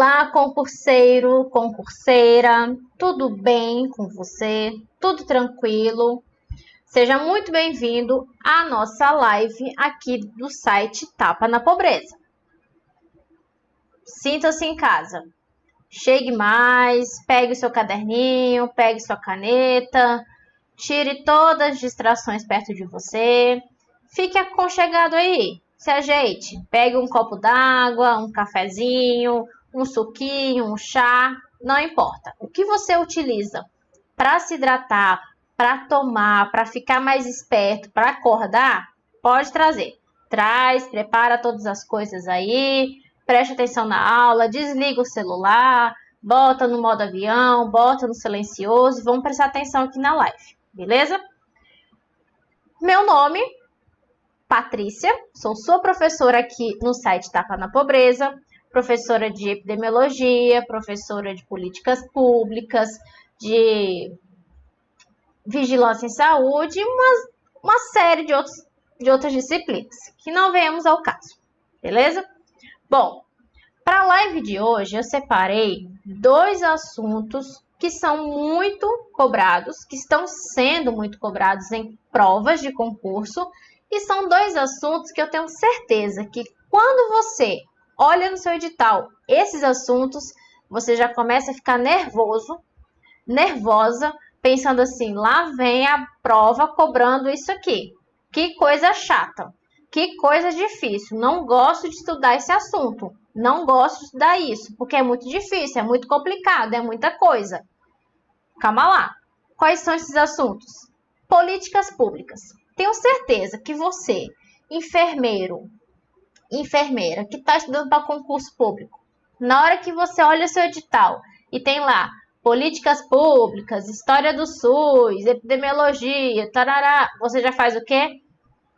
Olá, concurseiro, concurseira, tudo bem com você? Tudo tranquilo? Seja muito bem-vindo à nossa live aqui do site Tapa na Pobreza. Sinta-se em casa. Chegue mais, pegue o seu caderninho, pegue sua caneta, tire todas as distrações perto de você. Fique aconchegado aí, se ajeite. Pegue um copo d'água, um cafezinho, um suquinho, um chá, não importa. O que você utiliza para se hidratar, para tomar, para ficar mais esperto, para acordar, pode trazer. Traz, prepara todas as coisas aí, preste atenção na aula, desliga o celular, bota no modo avião, bota no silencioso, vamos prestar atenção aqui na live, beleza? Meu nome, Patrícia, sou sua professora aqui no site Tapa na Pobreza, professora de epidemiologia, professora de políticas públicas, de vigilância em saúde e uma série de outras disciplinas, que não venhamos ao caso, beleza? Bom, para a live de hoje eu separei dois assuntos que são muito cobrados, que estão sendo muito cobrados em provas de concurso, e são dois assuntos que eu tenho certeza que quando você olha no seu edital esses assuntos, você já começa a ficar nervosa, pensando assim, lá vem a prova cobrando isso aqui. Que coisa chata, que coisa difícil, não gosto de estudar esse assunto, não gosto de estudar isso, porque é muito difícil, é muito complicado, é muita coisa. Calma lá, quais são esses assuntos? Políticas públicas. Tenho certeza que você, enfermeira, que está estudando para concurso público, na hora que você olha seu edital e tem lá políticas públicas, história do SUS, epidemiologia, tarará, você já faz o quê?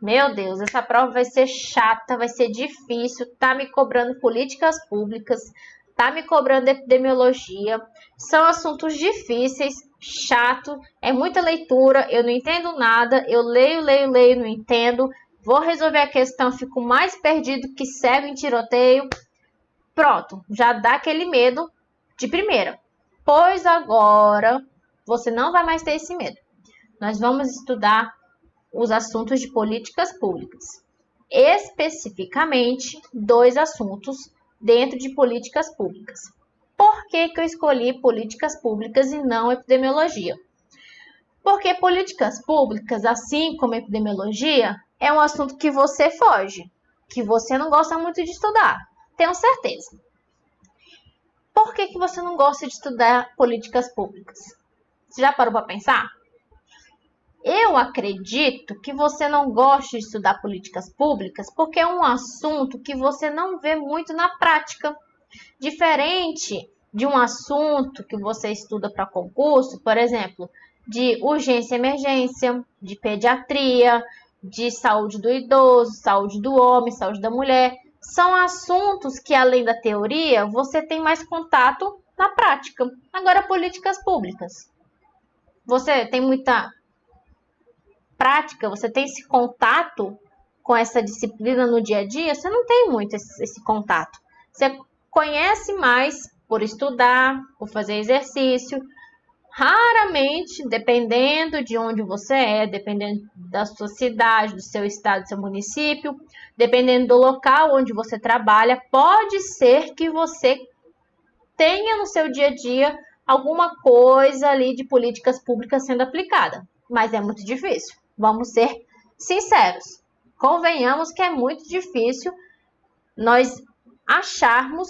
Meu Deus, essa prova vai ser chata, vai ser difícil, tá me cobrando políticas públicas, tá me cobrando epidemiologia, são assuntos difíceis, chato, é muita leitura, eu não entendo nada, eu leio, não entendo, vou resolver a questão, fico mais perdido que cego em tiroteio. Pronto, já dá aquele medo de primeira. Pois agora, você não vai mais ter esse medo. Nós vamos estudar os assuntos de políticas públicas. Especificamente, dois assuntos dentro de políticas públicas. Por que eu escolhi políticas públicas e não epidemiologia? Porque políticas públicas, assim como epidemiologia, é um assunto que você foge, que você não gosta muito de estudar. Tenho certeza. Por que você não gosta de estudar políticas públicas? Você já parou para pensar? Eu acredito que você não gosta de estudar políticas públicas porque é um assunto que você não vê muito na prática. Diferente de um assunto que você estuda para concurso, por exemplo, de urgência e emergência, de pediatria, de saúde do idoso, saúde do homem, saúde da mulher. São assuntos que, além da teoria, você tem mais contato na prática. Agora, políticas públicas. Você tem muita prática, você tem esse contato com essa disciplina no dia a dia? Você não tem muito esse contato. Você conhece mais por estudar, por fazer exercício. Raramente, dependendo de onde você é, dependendo da sua cidade, do seu estado, do seu município, dependendo do local onde você trabalha, pode ser que você tenha no seu dia a dia alguma coisa ali de políticas públicas sendo aplicada. Mas é muito difícil. Vamos ser sinceros. Convenhamos que é muito difícil nós acharmos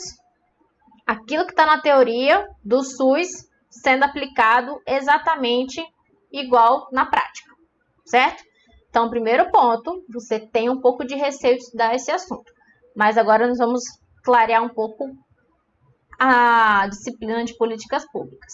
aquilo que está na teoria do SUS sendo aplicado exatamente igual na prática, certo? Então, primeiro ponto, você tem um pouco de receio de estudar esse assunto. Mas agora nós vamos clarear um pouco a disciplina de políticas públicas.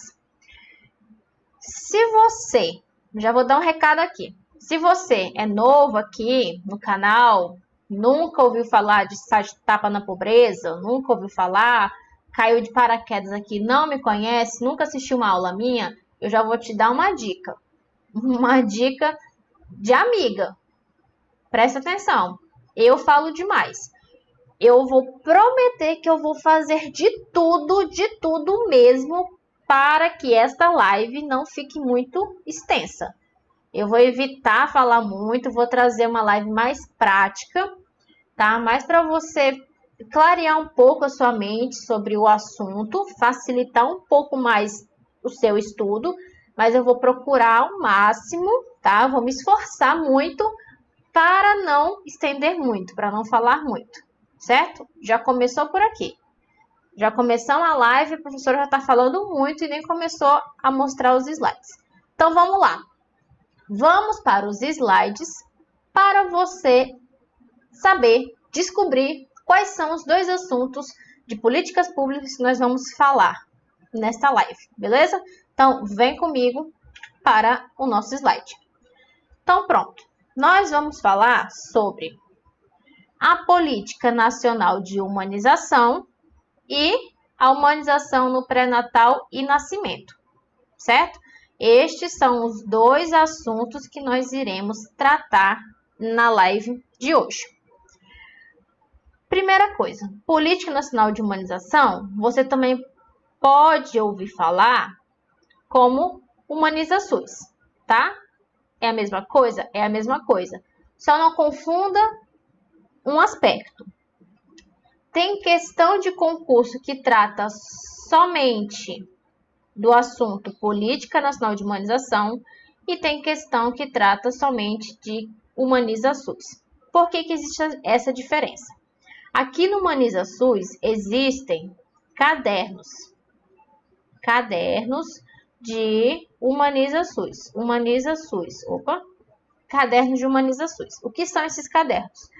Se você, já vou dar um recado aqui, se você é novo aqui no canal, nunca ouviu falar de site Tapa na Pobreza, nunca ouviu falar, caiu de paraquedas aqui, não me conhece, nunca assistiu uma aula minha, eu já vou te dar uma dica. Uma dica de amiga. Presta atenção. Eu falo demais. eu vou prometer que eu vou fazer de tudo mesmo, para que esta live não fique muito extensa. Eu vou evitar falar muito, vou trazer uma live mais prática, tá? Mais para você clarear um pouco a sua mente sobre o assunto, facilitar um pouco mais o seu estudo, mas eu vou procurar ao máximo, tá? Vou me esforçar muito para não estender muito, para não falar muito, certo? Já começou por aqui. Já começamos a live, a professora já está falando muito e nem começou a mostrar os slides. Então, vamos lá. Vamos para os slides para você saber, descobrir quais são os dois assuntos de políticas públicas que nós vamos falar nesta live, beleza? Então, vem comigo para o nosso slide. Então, pronto. Nós vamos falar sobre a Política Nacional de Humanização e a humanização no pré-natal e nascimento, certo? Estes são os dois assuntos que nós iremos tratar na live de hoje. Primeira coisa, Política Nacional de Humanização, você também pode ouvir falar como Humaniza SUS, tá? É a mesma coisa? É a mesma coisa. Só não confunda um aspecto. Tem questão de concurso que trata somente do assunto Política Nacional de Humanização e tem questão que trata somente de Humaniza SUS. Por que existe essa diferença? Aqui no Humaniza SUS existem cadernos de Humaniza SUS. Cadernos de Humaniza SUS. O que são esses cadernos?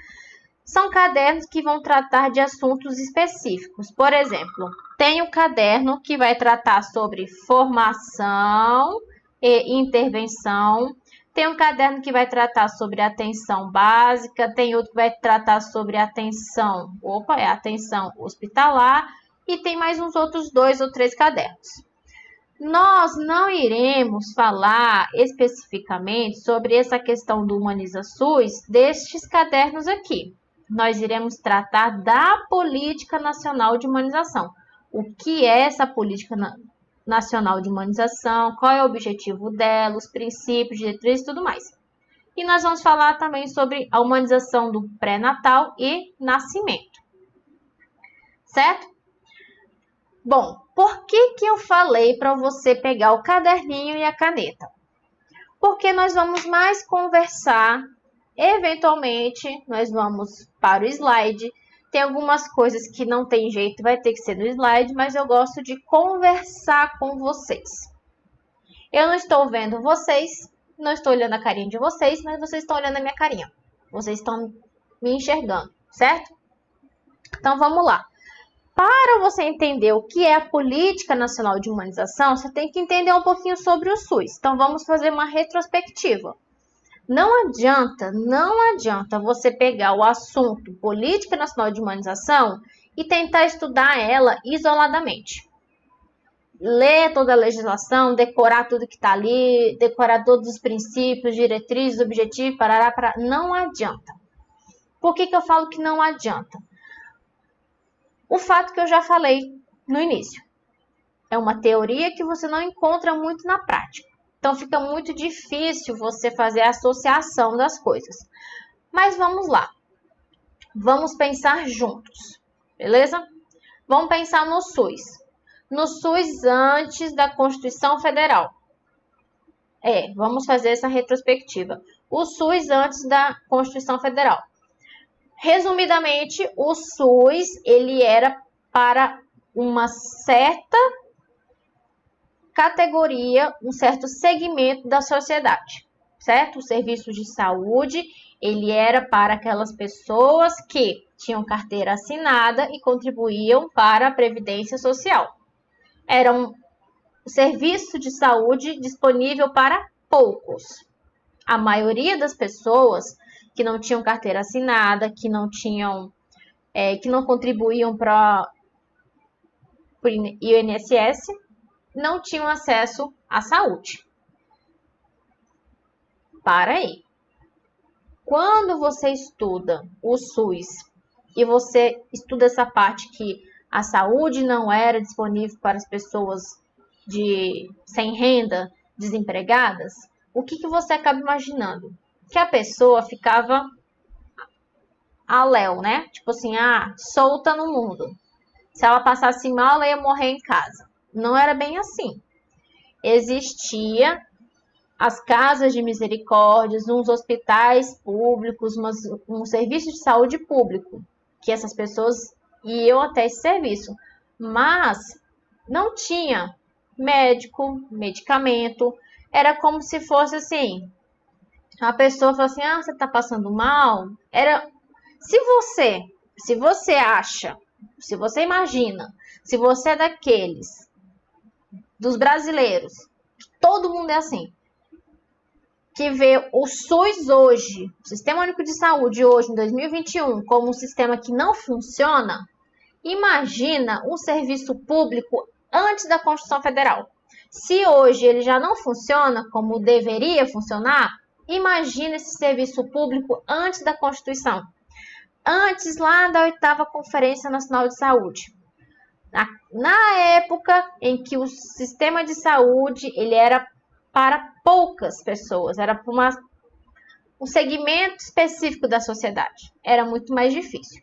São cadernos que vão tratar de assuntos específicos. Por exemplo, tem o caderno que vai tratar sobre formação e intervenção. Tem um caderno que vai tratar sobre atenção básica. Tem outro que vai tratar sobre atenção hospitalar. E tem mais uns outros 2 ou 3 cadernos. Nós não iremos falar especificamente sobre essa questão do Humaniza SUS destes cadernos aqui. Nós iremos tratar da Política Nacional de Humanização. O que é essa Política Nacional de Humanização, qual é o objetivo dela, os princípios, diretrizes e tudo mais. E nós vamos falar também sobre a humanização do pré-natal e nascimento. Certo? Bom, por que eu falei para você pegar o caderninho e a caneta? Porque nós vamos mais conversar. Eventualmente, nós vamos para o slide. Tem algumas coisas que não tem jeito, vai ter que ser no slide, mas eu gosto de conversar com vocês. Eu não estou vendo vocês, não estou olhando a carinha de vocês, mas vocês estão olhando a minha carinha. Vocês estão me enxergando, certo? Então, vamos lá. Para você entender o que é a Política Nacional de Humanização, você tem que entender um pouquinho sobre o SUS. Então, vamos fazer uma retrospectiva. Não adianta você pegar o assunto Política Nacional de Humanização e tentar estudar ela isoladamente. Ler toda a legislação, decorar tudo que está ali, decorar todos os princípios, diretrizes, objetivos, parará. Não adianta. Por que eu falo que não adianta? O fato que eu já falei no início. É uma teoria que você não encontra muito na prática. Então, fica muito difícil você fazer a associação das coisas. Mas vamos lá. Vamos pensar juntos, beleza? Vamos pensar no SUS. No SUS antes da Constituição Federal. Vamos fazer essa retrospectiva. O SUS antes da Constituição Federal. Resumidamente, o SUS ele era para uma certa categoria, um certo segmento da sociedade, certo? O serviço de saúde, ele era para aquelas pessoas que tinham carteira assinada e contribuíam para a Previdência Social. Era um serviço de saúde disponível para poucos. A maioria das pessoas que não tinham carteira assinada, que não contribuíam para o INSS, não tinham acesso à saúde. Para aí. Quando você estuda o SUS e você estuda essa parte que a saúde não era disponível para as pessoas sem renda, desempregadas, o que você acaba imaginando? Que a pessoa ficava a léu, né? Tipo assim, solta no mundo. Se ela passasse mal, ela ia morrer em casa. Não era bem assim. Existia as casas de misericórdias, uns hospitais públicos, um serviço de saúde público, que essas pessoas iam até esse serviço. Mas não tinha médico, medicamento. Era como se fosse assim, a pessoa fala assim, você tá passando mal? Se você acha, se você imagina, se você é dos brasileiros, todo mundo é assim, que vê o SUS hoje, o Sistema Único de Saúde hoje, em 2021, como um sistema que não funciona, imagina um serviço público antes da Constituição Federal. Se hoje ele já não funciona como deveria funcionar, imagina esse serviço público antes da Constituição. Antes lá da 8ª Conferência Nacional de Saúde. Na época em que o sistema de saúde ele era para poucas pessoas, era para um segmento específico da sociedade. Era muito mais difícil.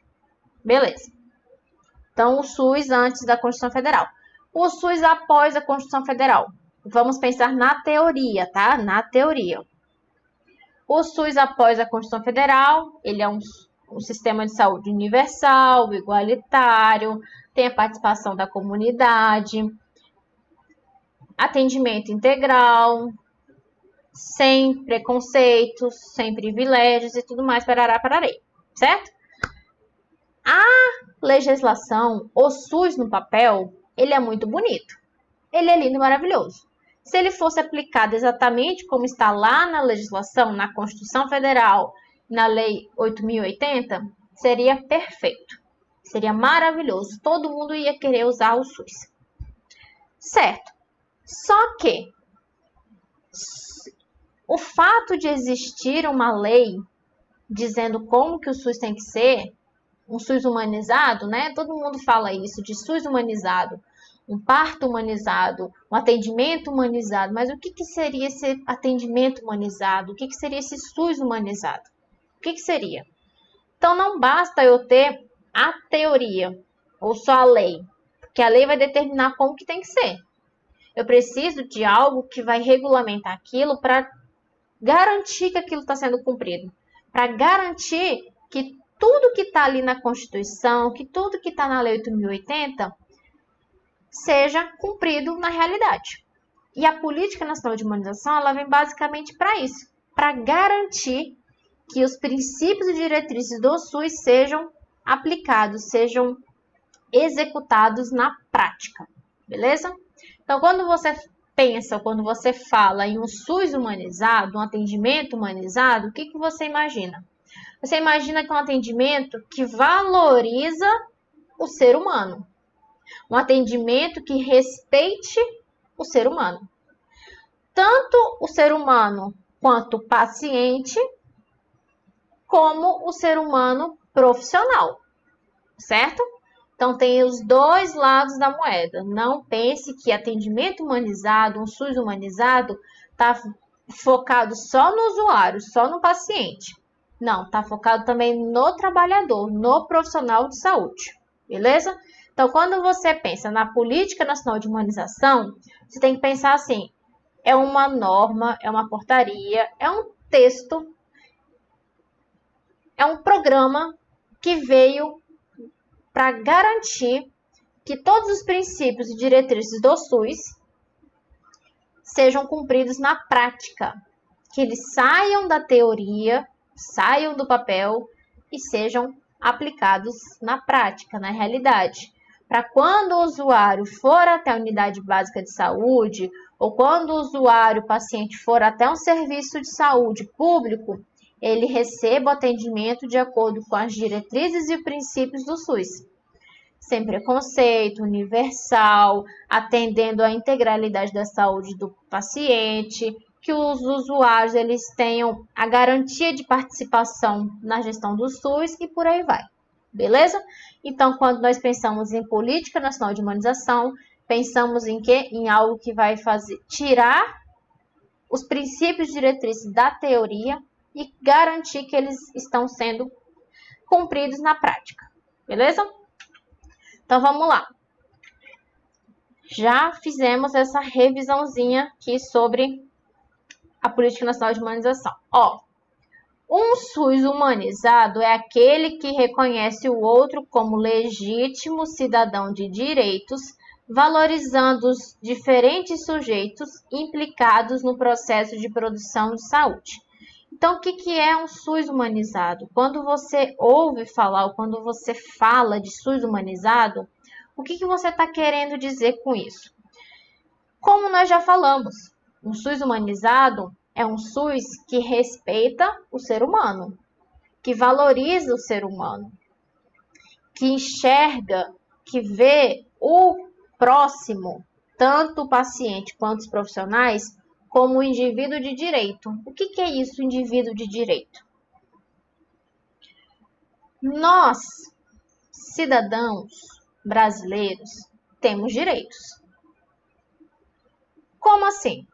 Beleza. Então, o SUS antes da Constituição Federal. O SUS após a Constituição Federal. Vamos pensar na teoria, tá? Na teoria. O SUS após a Constituição Federal, ele é um sistema de saúde universal, igualitário, tem a participação da comunidade, atendimento integral, sem preconceitos, sem privilégios e tudo mais, pararei, certo? A legislação, o SUS no papel, ele é muito bonito. Ele é lindo e maravilhoso. Se ele fosse aplicado exatamente como está lá na legislação, na Constituição Federal, na Lei 8.080, seria perfeito. Seria maravilhoso. Todo mundo ia querer usar o SUS. Certo. Só que o fato de existir uma lei dizendo como que o SUS tem que ser, um SUS humanizado, né? Todo mundo fala isso, de SUS humanizado, um parto humanizado, um atendimento humanizado. Mas o que seria esse atendimento humanizado? O que seria esse SUS humanizado? O que seria? Então, não basta eu ter a teoria ou só a lei, porque a lei vai determinar como que tem que ser. Eu preciso de algo que vai regulamentar aquilo para garantir que aquilo está sendo cumprido, para garantir que tudo que está ali na Constituição, que tudo que está na Lei 8.080 seja cumprido na realidade. E a Política Nacional de Humanização, ela vem basicamente para isso, para garantir que os princípios e diretrizes do SUS sejam aplicados, sejam executados na prática, beleza? Então, quando você pensa, quando você fala em um SUS humanizado, um atendimento humanizado, o que você imagina? Você imagina que é um atendimento que valoriza o ser humano. Um atendimento que respeite o ser humano. Tanto o ser humano quanto o paciente, como o ser humano profissional, certo? Então, tem os dois lados da moeda. Não pense que atendimento humanizado, um SUS humanizado, está focado só no usuário, só no paciente. Não, está focado também no trabalhador, no profissional de saúde, beleza? Então, quando você pensa na Política Nacional de Humanização, você tem que pensar assim, é uma norma, é uma portaria, é um texto, é um programa que veio para garantir que todos os princípios e diretrizes do SUS sejam cumpridos na prática, que eles saiam da teoria, saiam do papel e sejam aplicados na prática, na realidade. Para quando o usuário for até a unidade básica de saúde ou quando o usuário, o paciente, for até um serviço de saúde público, ele receba o atendimento de acordo com as diretrizes e princípios do SUS. Sem preconceito, universal, atendendo à integralidade da saúde do paciente, que os usuários eles tenham a garantia de participação na gestão do SUS e por aí vai. Beleza? Então, quando nós pensamos em Política Nacional de Humanização, pensamos em quê? Em algo que vai tirar os princípios diretrizes da teoria e garantir que eles estão sendo cumpridos na prática. Beleza? Então, vamos lá. Já fizemos essa revisãozinha aqui sobre a Política Nacional de Humanização. Um SUS humanizado é aquele que reconhece o outro como legítimo cidadão de direitos, valorizando os diferentes sujeitos implicados no processo de produção de saúde. Então, o que é um SUS humanizado? Quando você ouve falar ou quando você fala de SUS humanizado, o que você está querendo dizer com isso? Como nós já falamos, um SUS humanizado é um SUS que respeita o ser humano, que valoriza o ser humano, que enxerga, que vê o próximo, tanto o paciente quanto os profissionais, como um indivíduo de direito. O que é isso, indivíduo de direito? Nós, cidadãos brasileiros, temos direitos. Como assim?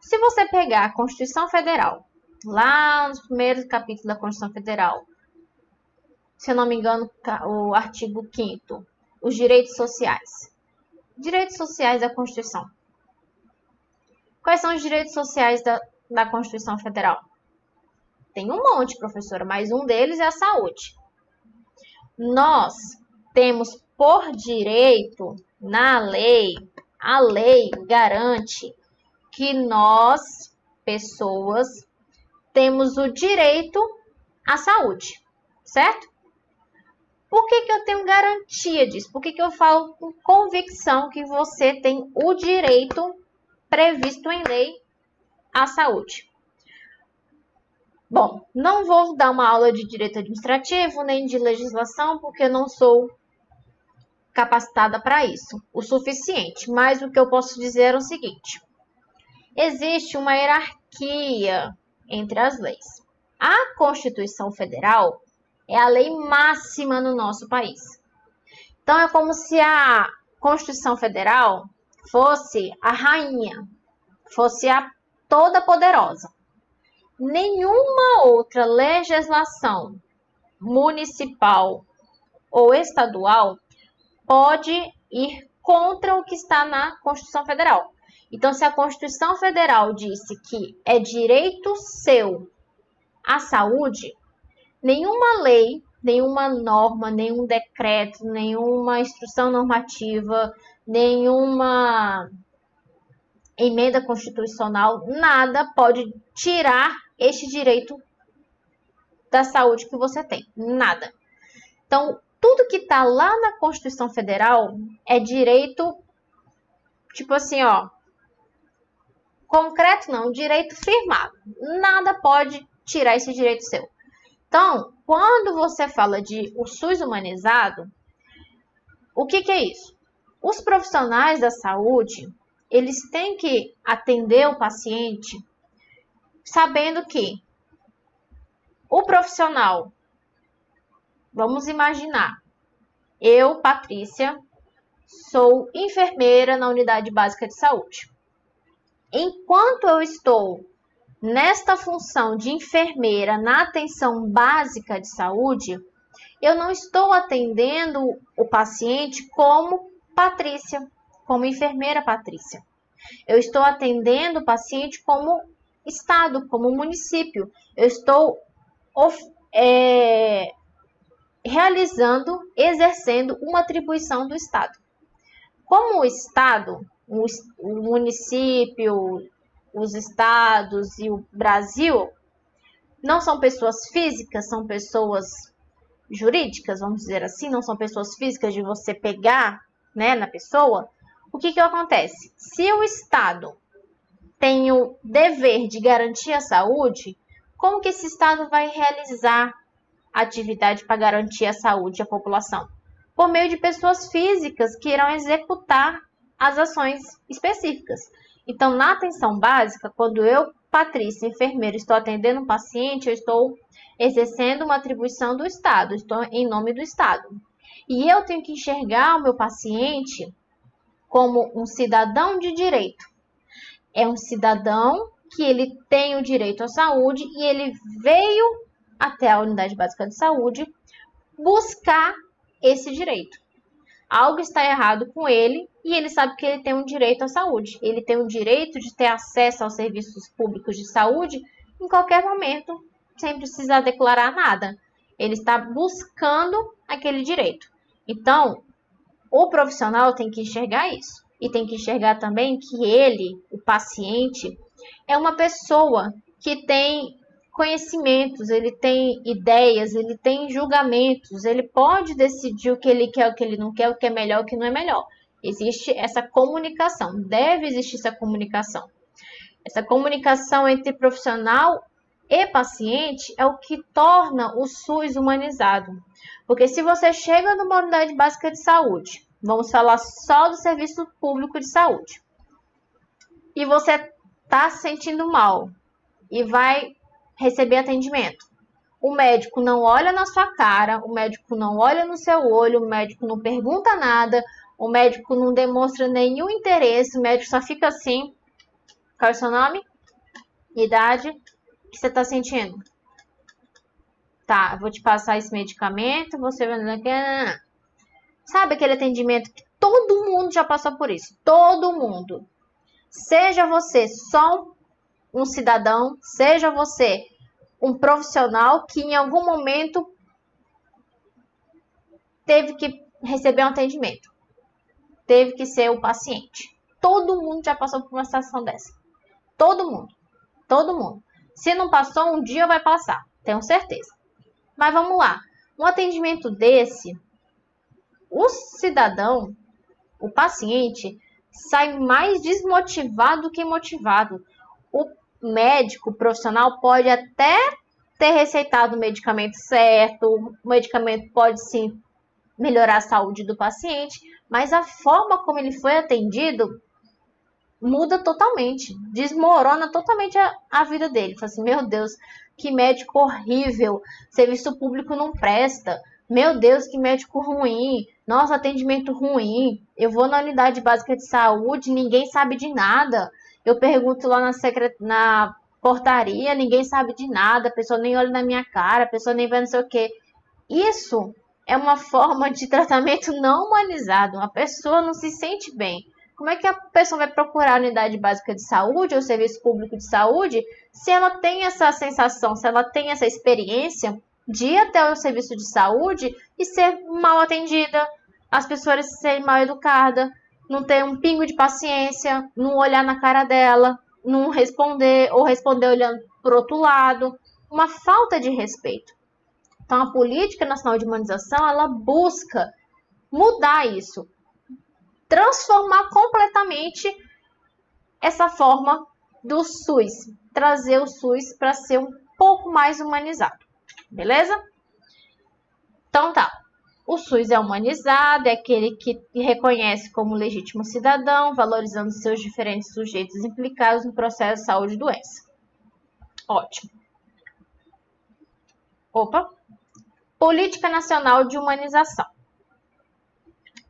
Se você pegar a Constituição Federal, lá nos primeiros capítulos da Constituição Federal, se eu não me engano, o artigo 5º, os direitos sociais. Direitos sociais da Constituição. Quais são os direitos sociais da Constituição Federal? Tem um monte, professora, mas um deles é a saúde. Nós temos por direito, na lei, a lei garante que nós, pessoas, temos o direito à saúde, certo? Por que eu tenho garantia disso? Por que eu falo com convicção que você tem o direito previsto em lei à saúde? Bom, não vou dar uma aula de direito administrativo nem de legislação, porque eu não sou capacitada para isso, o suficiente. Mas o que eu posso dizer é o seguinte: existe uma hierarquia entre as leis. A Constituição Federal é a lei máxima no nosso país. Então, é como se a Constituição Federal fosse a rainha, fosse a toda poderosa. Nenhuma outra legislação municipal ou estadual pode ir contra o que está na Constituição Federal. Então, se a Constituição Federal disse que é direito seu a saúde, nenhuma lei, nenhuma norma, nenhum decreto, nenhuma instrução normativa, nenhuma emenda constitucional, nada pode tirar este direito da saúde que você tem. Nada. Então, tudo que está lá na Constituição Federal é direito, tipo assim, concreto não, direito firmado. Nada pode tirar esse direito seu. Então, quando você fala de o SUS humanizado, o que é isso? Os profissionais da saúde, eles têm que atender o paciente sabendo que o profissional, vamos imaginar, eu, Patrícia, sou enfermeira na unidade básica de saúde. Enquanto eu estou nesta função de enfermeira na atenção básica de saúde, eu não estou atendendo o paciente como Patrícia, como enfermeira Patrícia. Eu estou atendendo o paciente como estado, como município. Eu estou exercendo uma atribuição do Estado. Como o Estado, o município, os estados e o Brasil não são pessoas físicas, são pessoas jurídicas, vamos dizer assim, não são pessoas físicas de você pegar, né, na pessoa, o que acontece? Se o Estado tem o dever de garantir a saúde, como que esse Estado vai realizar a atividade para garantir a saúde à população? Por meio de pessoas físicas que irão executar as ações específicas. Então, na atenção básica, quando eu Patrícia, enfermeira, estou atendendo um paciente, eu estou exercendo uma atribuição do Estado, estou em nome do Estado. E eu tenho que enxergar o meu paciente como um cidadão de direito. É um cidadão que ele tem o direito à saúde e ele veio até a unidade básica de saúde buscar esse direito. Algo está errado com ele e ele sabe que ele tem um direito à saúde. Ele tem o direito de ter acesso aos serviços públicos de saúde em qualquer momento, sem precisar declarar nada. Ele está buscando aquele direito. Então, o profissional tem que enxergar isso. E tem que enxergar também que ele, o paciente, é uma pessoa que tem conhecimentos, ele tem ideias, ele tem julgamentos, ele pode decidir o que ele quer, o que ele não quer, o que é melhor, o que não é melhor. Existe essa comunicação, deve existir essa comunicação. Essa comunicação entre profissional e paciente é o que torna o SUS humanizado. Porque se você chega numa unidade básica de saúde, vamos falar só do serviço público de saúde, e você está se sentindo mal e vai receber atendimento. O médico não olha na sua cara, o médico não olha no seu olho, o médico não pergunta nada, o médico não demonstra nenhum interesse, o médico só fica assim. Qual é o seu nome? Idade? O que você está sentindo? Tá, eu vou te passar esse medicamento, você vai... Sabe aquele atendimento que todo mundo já passou por isso? Todo mundo. Seja você só um cidadão, seja você um profissional que em algum momento teve que receber um atendimento. Teve que ser o paciente. Todo mundo já passou por uma situação dessa. Todo mundo. Todo mundo. Se não passou, um dia vai passar. Tenho certeza. Mas vamos lá. Um atendimento desse, o cidadão, o paciente, sai mais desmotivado do que motivado. O médico, o profissional, pode até ter receitado o medicamento certo, o medicamento pode sim melhorar a saúde do paciente, mas a forma como ele foi atendido muda totalmente, desmorona totalmente a vida dele. Fala assim, meu Deus, que médico horrível, serviço público não presta, meu Deus, que médico ruim, nossa, atendimento ruim, eu vou na unidade básica de saúde, ninguém sabe de nada, eu pergunto lá na portaria, ninguém sabe de nada, a pessoa nem olha na minha cara, a pessoa nem vai não sei o que. Isso é uma forma de tratamento não humanizado, uma pessoa não se sente bem. Como é que a pessoa vai procurar a unidade básica de saúde ou serviço público de saúde se ela tem essa sensação, se ela tem essa experiência de ir até o serviço de saúde e ser mal atendida, as pessoas serem mal educadas, não ter um pingo de paciência, não olhar na cara dela, não responder ou responder olhando para o outro lado, uma falta de respeito. Então, a Política Nacional de Humanização, ela busca mudar isso, transformar completamente essa forma do SUS, trazer o SUS para ser um pouco mais humanizado, beleza? Então tá, o SUS é humanizado, é aquele que reconhece como legítimo cidadão, valorizando seus diferentes sujeitos implicados no processo de saúde e doença. Ótimo. Opa! Política Nacional de Humanização.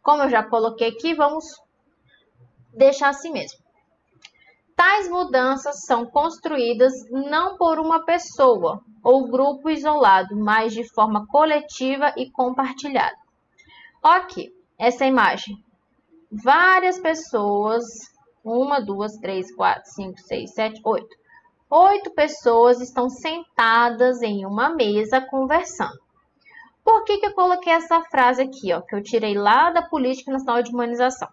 Como eu já coloquei aqui, vamos deixar assim mesmo. Tais mudanças são construídas não por uma pessoa ou grupo isolado, mas de forma coletiva e compartilhada. Ok, essa imagem. Várias pessoas, 1, 2, 3, 4, 5, 6, 7, 8. 8 pessoas estão sentadas em uma mesa conversando. Por que eu coloquei essa frase aqui, ó, que eu tirei lá da Política Nacional de Humanização?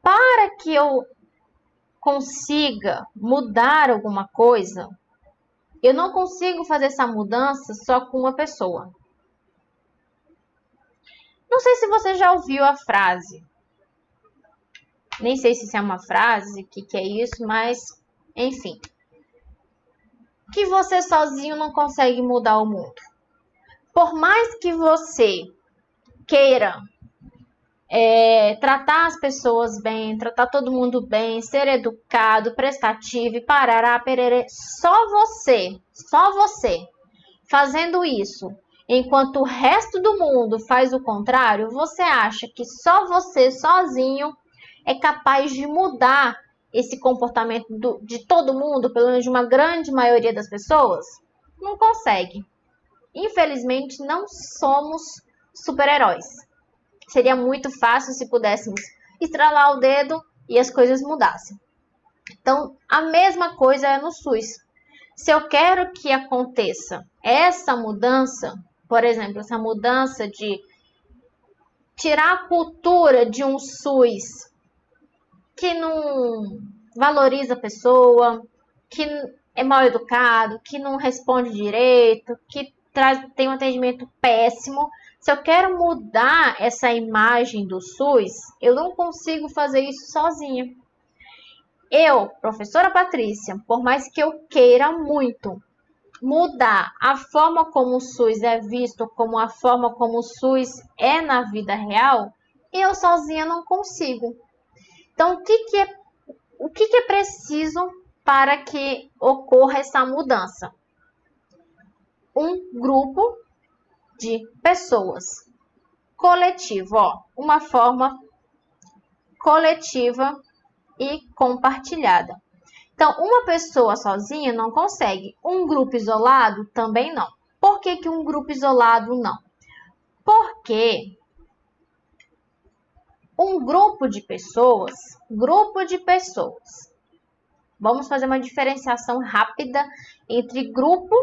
Para que eu consiga mudar alguma coisa, eu não consigo fazer essa mudança só com uma pessoa. Não sei se você já ouviu a frase. Nem sei se isso é uma frase, o que é isso, mas enfim. Que você sozinho não consegue mudar o mundo. Por mais que você queira tratar as pessoas bem, tratar todo mundo bem, ser educado, prestativo e parará, pererê. Só você, fazendo isso, enquanto o resto do mundo faz o contrário, você acha que só você, sozinho, é capaz de mudar esse comportamento de todo mundo, pelo menos de uma grande maioria das pessoas? Não consegue. Infelizmente, não somos super-heróis. Seria muito fácil se pudéssemos estralar o dedo e as coisas mudassem. Então, a mesma coisa é no SUS. Se eu quero que aconteça essa mudança, por exemplo, essa mudança de tirar a cultura de um SUS que não valoriza a pessoa, que é mal educado, que não responde direito, que tem um atendimento péssimo. Se eu quero mudar essa imagem do SUS, eu não consigo fazer isso sozinha. Eu, professora Patrícia, por mais que eu queira muito mudar a forma como o SUS é visto, como a forma como o SUS é na vida real, eu sozinha não consigo. Então, o que é preciso para que ocorra essa mudança? Um grupo de pessoas. Coletivo, uma forma coletiva e compartilhada. Então, uma pessoa sozinha não consegue. Um grupo isolado também não. Por que um grupo isolado não? Porque um grupo de pessoas, vamos fazer uma diferenciação rápida entre grupo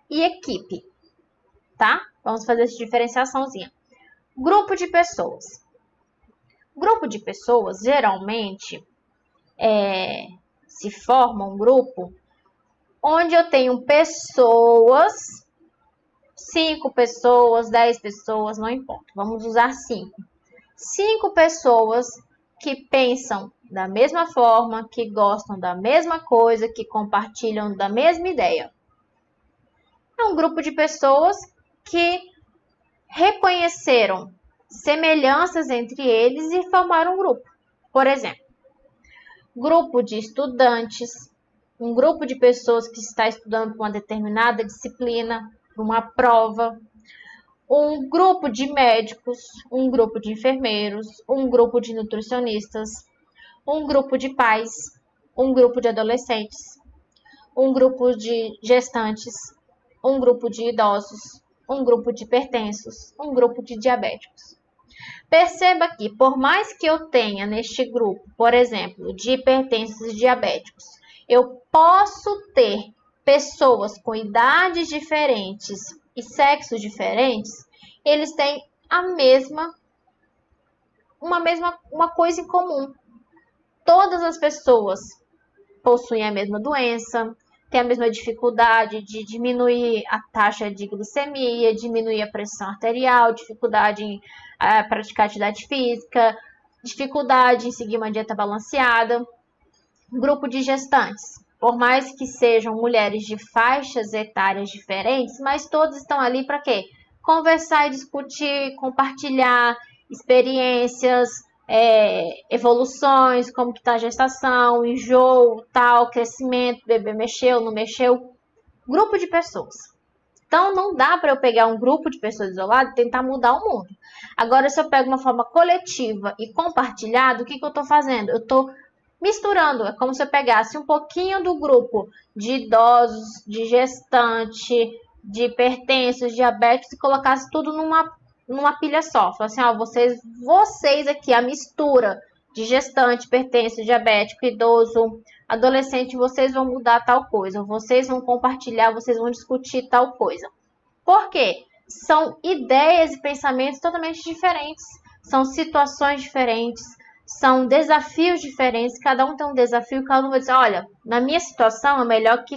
e equipe, tá? Vamos fazer essa diferenciaçãozinha. Grupo de pessoas. Grupo de pessoas, geralmente, se forma um grupo onde eu tenho pessoas, 5 pessoas, 10 pessoas, não importa. Vamos usar 5. 5 pessoas que pensam da mesma forma, que gostam da mesma coisa, que compartilham da mesma ideia. É um grupo de pessoas que reconheceram semelhanças entre eles e formaram um grupo. Por exemplo, grupo de estudantes, um grupo de pessoas que está estudando para uma determinada disciplina, para uma prova, um grupo de médicos, um grupo de enfermeiros, um grupo de nutricionistas, um grupo de pais, um grupo de adolescentes, um grupo de gestantes, um grupo de idosos, um grupo de hipertensos, um grupo de diabéticos. Perceba que, por mais que eu tenha neste grupo, por exemplo, de hipertensos e diabéticos, eu posso ter pessoas com idades diferentes e sexos diferentes, eles têm uma coisa em comum. Todas as pessoas possuem a mesma doença, têm a mesma dificuldade de diminuir a taxa de glicemia, diminuir a pressão arterial, dificuldade em praticar atividade física, dificuldade em seguir uma dieta balanceada. Grupo de gestantes. Por mais que sejam mulheres de faixas etárias diferentes, mas todos estão ali para quê? Conversar e discutir, compartilhar experiências, evoluções, como que está a gestação, enjoo, tal, crescimento, bebê mexeu, não mexeu. Grupo de pessoas. Então, não dá para eu pegar um grupo de pessoas isoladas e tentar mudar o mundo. Agora, se eu pego uma forma coletiva e compartilhada, o que eu estou fazendo? Eu estou misturando. É como se eu pegasse um pouquinho do grupo de idosos, de gestante, de hipertensos, diabéticos e colocasse tudo numa pilha só. Fala assim, vocês aqui, a mistura de gestante, hipertenso, diabético, idoso, adolescente, vocês vão mudar tal coisa, vocês vão compartilhar, vocês vão discutir tal coisa. Por quê? São ideias e pensamentos totalmente diferentes, são situações diferentes, são desafios diferentes, cada um tem um desafio, cada um vai dizer, olha, na minha situação é melhor que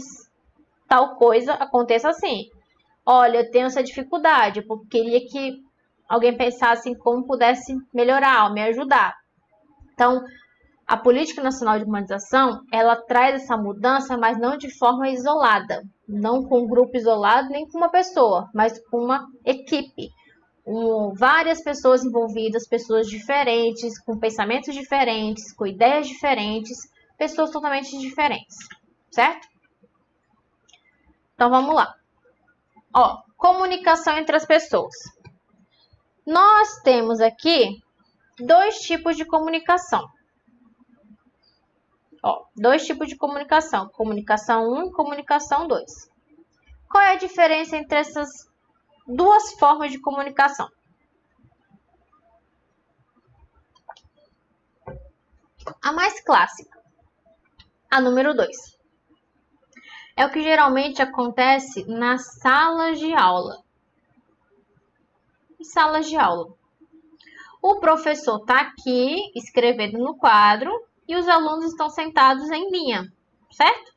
tal coisa aconteça assim. Olha, eu tenho essa dificuldade, porque queria que alguém pensasse em como pudesse melhorar, me ajudar. Então, a Política Nacional de Humanização, ela traz essa mudança, mas não de forma isolada. Não com um grupo isolado, nem com uma pessoa, mas com uma equipe. várias pessoas envolvidas, pessoas diferentes, com pensamentos diferentes, com ideias diferentes, pessoas totalmente diferentes, certo? Então vamos lá. Ó, comunicação entre as pessoas. Nós temos aqui dois tipos de comunicação. Ó, dois tipos de comunicação. Comunicação 1 e comunicação 2. Qual é a diferença entre essas duas formas de comunicação? A mais clássica, a número 2. É o que geralmente acontece nas salas de aula. Em salas de aula. O professor está aqui escrevendo no quadro e os alunos estão sentados em linha, certo?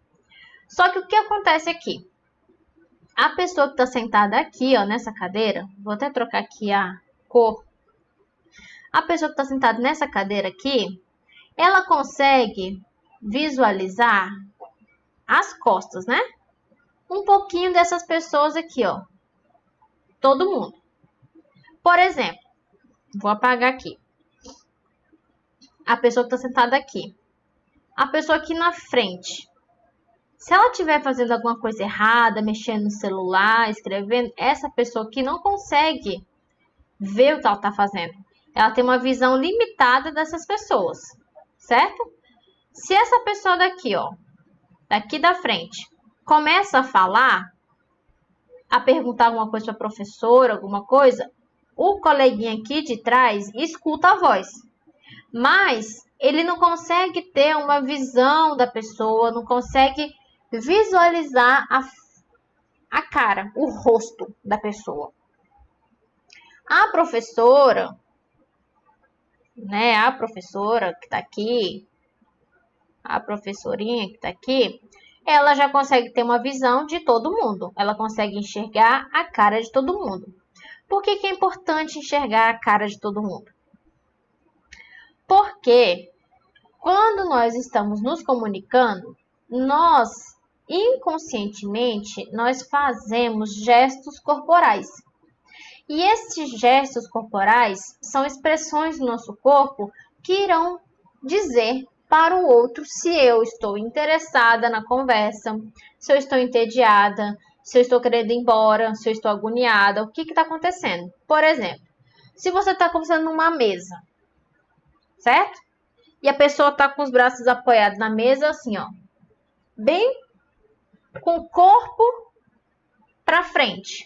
Só que o que acontece aqui? A pessoa que está sentada aqui, ó, nessa cadeira, vou até trocar aqui a cor. A pessoa que está sentada nessa cadeira aqui, ela consegue visualizar as costas, né? Um pouquinho dessas pessoas aqui, ó. Todo mundo. Por exemplo, vou apagar aqui. A pessoa que está sentada aqui. A pessoa aqui na frente. Se ela estiver fazendo alguma coisa errada, mexendo no celular, escrevendo, essa pessoa aqui não consegue ver o que ela está fazendo. Ela tem uma visão limitada dessas pessoas, certo? Se essa pessoa daqui, ó, daqui da frente, começa a falar, a perguntar alguma coisa para a professora, alguma coisa, o coleguinha aqui de trás escuta a voz. Mas ele não consegue ter uma visão da pessoa, não consegue visualizar a cara, o rosto da pessoa. A professora, né, a professora que está aqui, a professorinha que está aqui, ela já consegue ter uma visão de todo mundo. Ela consegue enxergar a cara de todo mundo. Por que que é importante enxergar a cara de todo mundo? Porque quando nós estamos nos comunicando, nós inconscientemente nós fazemos gestos corporais. E esses gestos corporais são expressões do nosso corpo que irão dizer para o outro se eu estou interessada na conversa, se eu estou entediada, se eu estou querendo ir embora, se eu estou agoniada, o que está acontecendo. Por exemplo, se você está conversando numa mesa, certo? E a pessoa está com os braços apoiados na mesa, assim, ó, bem com o corpo para frente.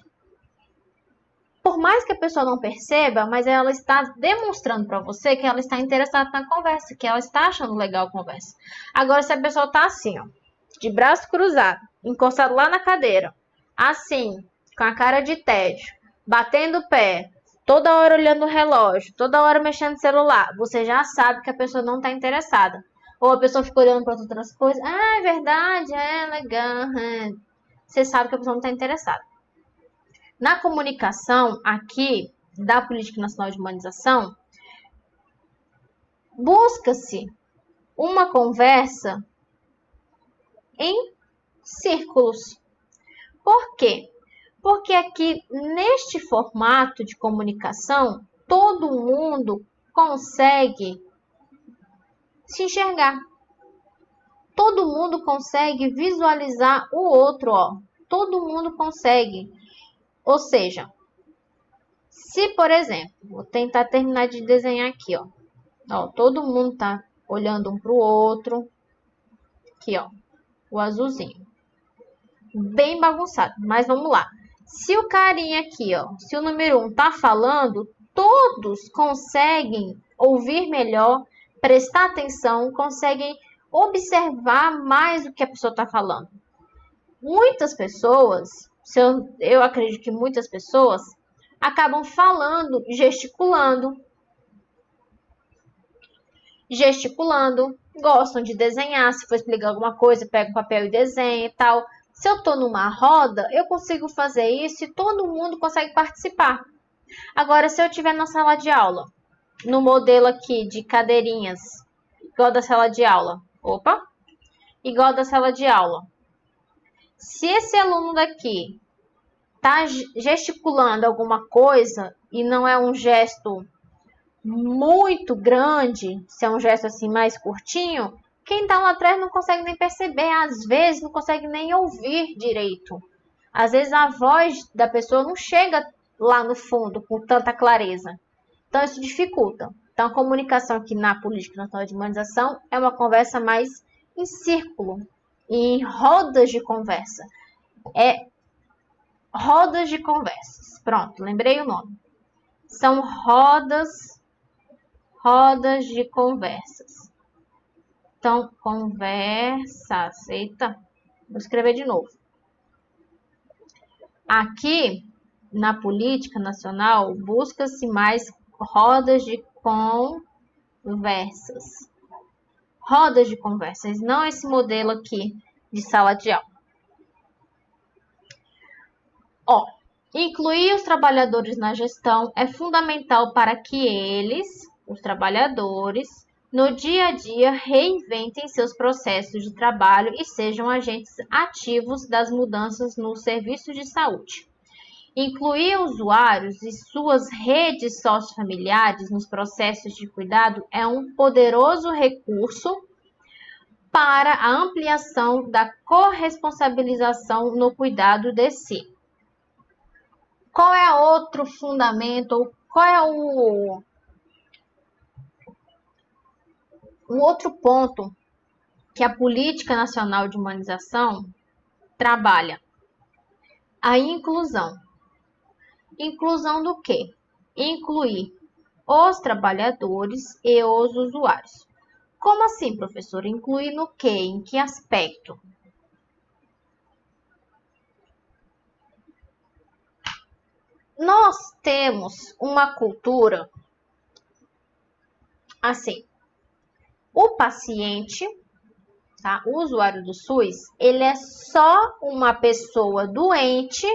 Por mais que a pessoa não perceba, mas ela está demonstrando para você que ela está interessada na conversa, que ela está achando legal a conversa. Agora, se a pessoa está assim, ó, de braço cruzado, encostado lá na cadeira, assim, com a cara de tédio, batendo o pé, toda hora olhando o relógio, toda hora mexendo no celular, você já sabe que a pessoa não está interessada. Ou a pessoa fica olhando para outras coisas. Ah, é verdade, é legal. Você sabe que a pessoa não está interessada. Na comunicação aqui da Política Nacional de Humanização, busca-se uma conversa em círculos. Por quê? Porque aqui, neste formato de comunicação, todo mundo consegue se enxergar. Todo mundo consegue visualizar o outro, ó. Todo mundo consegue. Ou seja, se, por exemplo, vou tentar terminar de desenhar aqui, ó. Ó, todo mundo tá olhando um para o outro. Aqui, ó, o azulzinho. Bem bagunçado, mas vamos lá. Se o carinha aqui, ó, se o número 1 tá falando, todos conseguem ouvir melhor, prestar atenção, conseguem observar mais o que a pessoa tá falando. Muitas pessoas, eu acredito que muitas pessoas acabam falando, gesticulando, gostam de desenhar, se for explicar alguma coisa, pega um papel e desenha e tal. Se eu estou numa roda, eu consigo fazer isso e todo mundo consegue participar. Agora, se eu estiver na sala de aula, no modelo aqui de cadeirinhas, igual da sala de aula, igual da sala de aula. Se esse aluno daqui está gesticulando alguma coisa e não é um gesto muito grande, se é um gesto assim mais curtinho, quem está lá atrás não consegue nem perceber, às vezes não consegue nem ouvir direito. Às vezes a voz da pessoa não chega lá no fundo com tanta clareza. Então isso dificulta. Então a comunicação aqui na Política Nacional de Humanização é uma conversa mais em círculo, em rodas de conversa. É rodas de conversas. Pronto, lembrei o nome. São rodas de conversas. Então, conversas. Eita, vou escrever de novo. Aqui, na política nacional, busca-se mais rodas de conversas. Rodas de conversas, não esse modelo aqui de sala de aula. Ó, incluir os trabalhadores na gestão é fundamental para que eles, os trabalhadores, no dia a dia reinventem seus processos de trabalho e sejam agentes ativos das mudanças no serviço de saúde. Incluir usuários e suas redes sociofamiliares nos processos de cuidado é um poderoso recurso para a ampliação da corresponsabilização no cuidado de si. Qual é outro fundamento? Qual é o outro ponto que a Política Nacional de Humanização trabalha? A inclusão. Inclusão do quê? Incluir os trabalhadores e os usuários. Como assim, professor? Incluir no quê? Em que aspecto? Nós temos uma cultura assim. O paciente, tá? O usuário do SUS, ele é só uma pessoa doente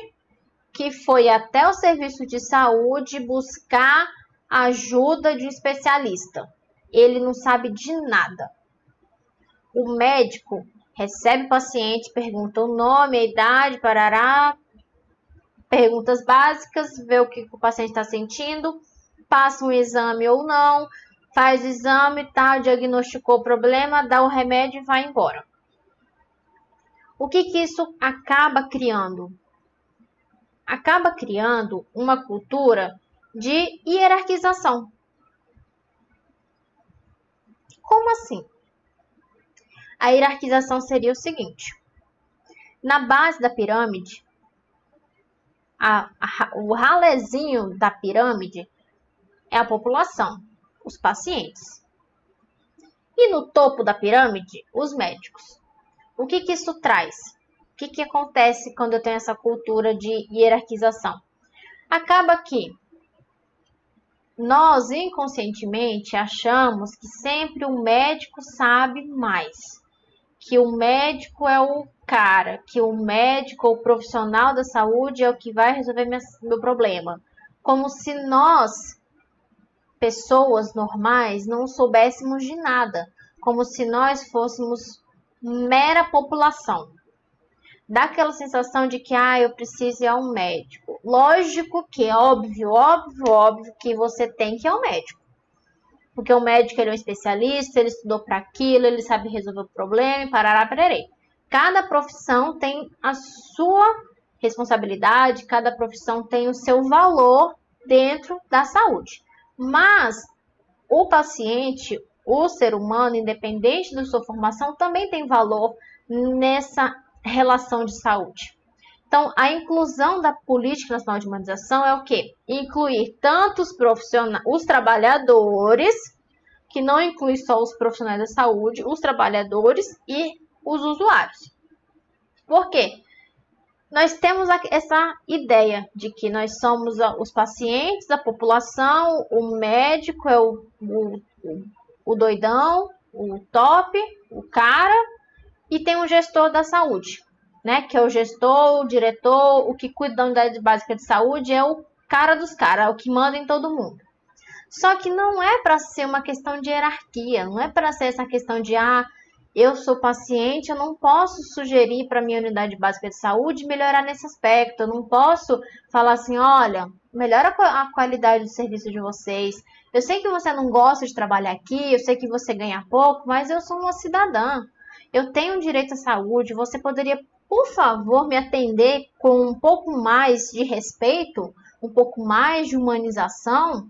que foi até o serviço de saúde buscar ajuda de um especialista. Ele não sabe de nada. O médico recebe o paciente, pergunta o nome, a idade, parará, perguntas básicas, vê o que o paciente está sentindo, passa um exame ou não, faz o exame, tá, diagnosticou o problema, dá o remédio e vai embora. O que isso acaba criando? Acaba criando uma cultura de hierarquização. Como assim? A hierarquização seria o seguinte: na base da pirâmide, o ralezinho da pirâmide é a população, os pacientes. E no topo da pirâmide, os médicos. O que isso traz? O que acontece quando eu tenho essa cultura de hierarquização? Acaba que nós inconscientemente achamos que sempre o médico sabe mais, que o médico é o cara, que o médico ou o profissional da saúde é o que vai resolver meu problema. Como se nós, pessoas normais, não soubéssemos de nada, como se nós fôssemos mera população. Dá aquela sensação de que eu preciso ir a um médico. Lógico que é óbvio que você tem que ir ao médico. Porque o médico ele é um especialista, ele estudou para aquilo, ele sabe resolver o problema e parará, pererei. Cada profissão tem a sua responsabilidade, cada profissão tem o seu valor dentro da saúde. Mas o paciente, o ser humano, independente da sua formação, também tem valor nessa relação de saúde. Então, a inclusão da Política Nacional de Humanização é o quê? Incluir tanto os profissionais, os trabalhadores, que não inclui só os profissionais da saúde, os trabalhadores e os usuários. Por quê? Nós temos essa ideia de que nós somos os pacientes, a população, o médico é o doidão, o top, o cara, e tem um gestor da saúde, né? Que é o gestor, o diretor, o que cuida da unidade básica de saúde é o cara dos caras, é o que manda em todo mundo. Só que não é para ser uma questão de hierarquia, não é para ser essa questão de Eu sou paciente, eu não posso sugerir para minha unidade básica de saúde melhorar nesse aspecto. Eu não posso falar assim, olha, melhora a qualidade do serviço de vocês. Eu sei que você não gosta de trabalhar aqui, eu sei que você ganha pouco, mas eu sou uma cidadã. Eu tenho direito à saúde. Você poderia, por favor, me atender com um pouco mais de respeito, um pouco mais de humanização?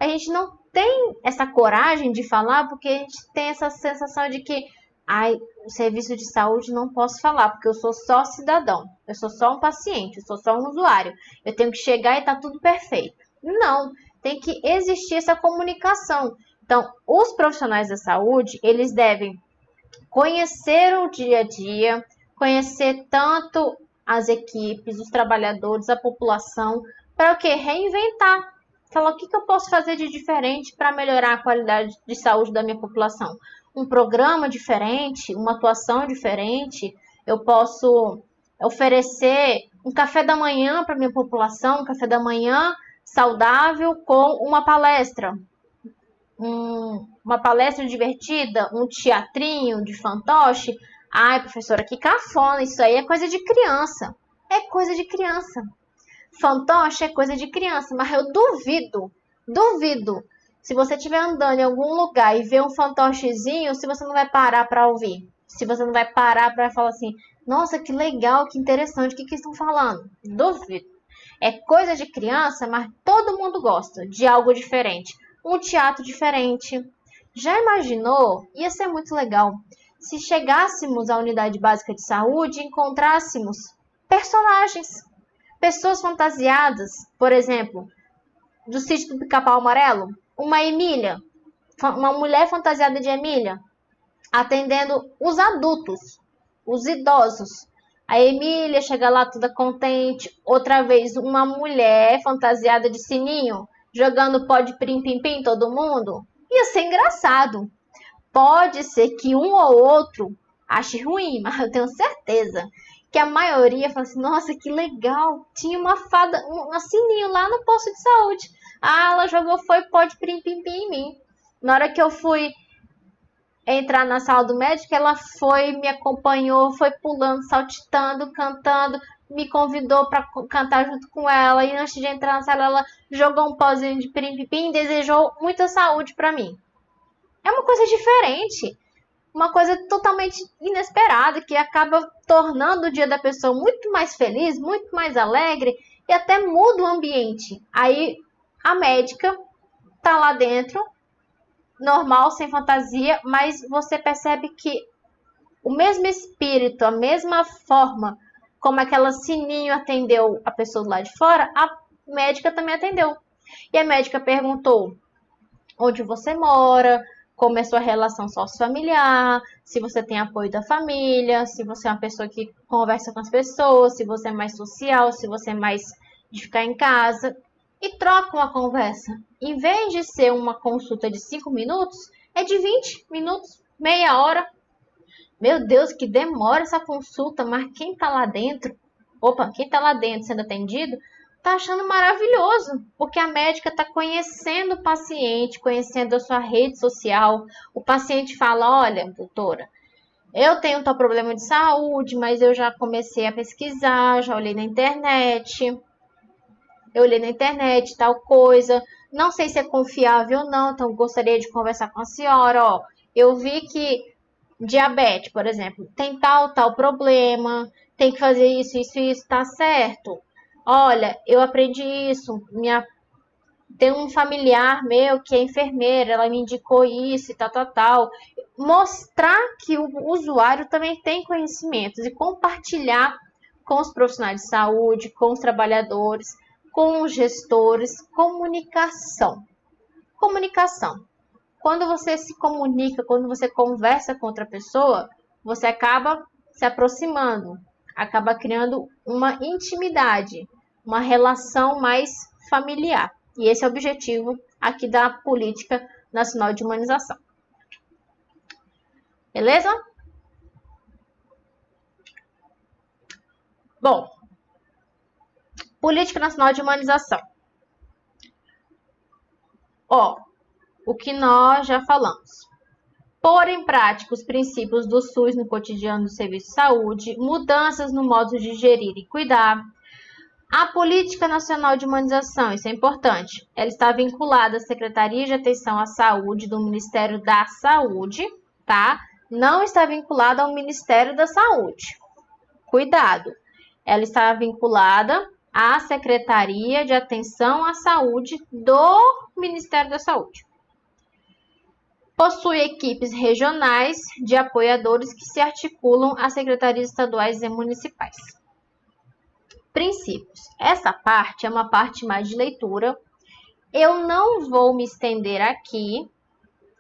A gente não tem essa coragem de falar porque a gente tem essa sensação de que ai, o serviço de saúde não posso falar, porque eu sou só cidadão, eu sou só um paciente, eu sou só um usuário. Eu tenho que chegar e tá tudo perfeito. Não, tem que existir essa comunicação. Então, os profissionais da saúde, eles devem conhecer o dia a dia, conhecer tanto as equipes, os trabalhadores, a população, para o quê? Reinventar. Falar o que eu posso fazer de diferente para melhorar a qualidade de saúde da minha população. Um programa diferente, uma atuação diferente, eu posso oferecer um café da manhã para minha população, um café da manhã saudável com uma palestra. Uma palestra divertida, um teatrinho de fantoche. Ai, professora, que cafona, isso aí é coisa de criança. É coisa de criança. Fantoche é coisa de criança, mas eu duvido, se você estiver andando em algum lugar e ver um fantochezinho, se você não vai parar para ouvir. Se você não vai parar para falar assim, nossa, que legal, que interessante, o que que estão falando? Duvido. É coisa de criança, mas todo mundo gosta de algo diferente. Um teatro diferente. Já imaginou? Ia ser muito legal se chegássemos à unidade básica de saúde e encontrássemos personagens, pessoas fantasiadas, por exemplo, do sítio do Pica-Pau Amarelo, uma Emília, uma mulher fantasiada de Emília, atendendo os adultos, os idosos. A Emília chega lá toda contente, outra vez uma mulher fantasiada de Sininho, jogando pó de pim-pim-pim todo mundo. Ia ser engraçado. Pode ser que um ou outro ache ruim, mas eu tenho certeza que a maioria fala assim, nossa, que legal, tinha uma fada, um sininho lá no posto de saúde. Ah, ela jogou foi pó de pim-pim-pim em mim. Na hora que eu fui entrar na sala do médico, ela foi, me acompanhou, foi pulando, saltitando, cantando, me convidou para cantar junto com ela. E antes de entrar na sala, ela jogou um pozinho de pim-pim-pim e desejou muita saúde para mim. É uma coisa diferente, uma coisa totalmente inesperada, que acaba tornando o dia da pessoa muito mais feliz, muito mais alegre e até muda o ambiente. Aí a médica tá lá dentro, normal, sem fantasia, mas você percebe que o mesmo espírito, a mesma forma como aquela sininho atendeu a pessoa do lado de fora, a médica também atendeu. E a médica perguntou onde você mora, como é sua relação sociofamiliar, se você tem apoio da família, se você é uma pessoa que conversa com as pessoas, se você é mais social, se você é mais de ficar em casa. E troca uma conversa. Em vez de ser uma consulta de 5 minutos, é de 20 minutos, meia hora. Meu Deus, que demora essa consulta, mas quem tá lá dentro, quem tá lá dentro sendo atendido, tá achando maravilhoso, porque a médica tá conhecendo o paciente, conhecendo a sua rede social. O paciente fala, olha, doutora, eu tenho tal problema de saúde, mas eu já comecei a pesquisar, já olhei na internet, tal coisa, não sei se é confiável ou não, então gostaria de conversar com a senhora, ó, eu vi que diabetes, por exemplo, tem tal problema, tem que fazer isso, tá certo? Olha, eu aprendi isso, tem um familiar meu que é enfermeira, ela me indicou isso e tal. Mostrar que o usuário também tem conhecimentos e compartilhar com os profissionais de saúde, com os trabalhadores, com os gestores, comunicação. Comunicação. Quando você se comunica, quando você conversa com outra pessoa, você acaba se aproximando, acaba criando uma intimidade, uma relação mais familiar. E esse é o objetivo aqui da Política Nacional de Humanização. Beleza? Bom, Política Nacional de Humanização. Ó, o que nós já falamos. pôr em prática os princípios do SUS no cotidiano do serviço de saúde, mudanças no modo de gerir e cuidar. A Política Nacional de Humanização, isso é importante, ela está vinculada à Secretaria de Atenção à Saúde do Ministério da Saúde, tá? Não está vinculada ao Ministério da Saúde. Cuidado! Ela está vinculada à Secretaria de Atenção à Saúde do Ministério da Saúde. Possui equipes regionais de apoiadores que se articulam às secretarias estaduais e municipais. Princípios. Essa parte é uma parte mais de leitura. Eu não vou me estender aqui,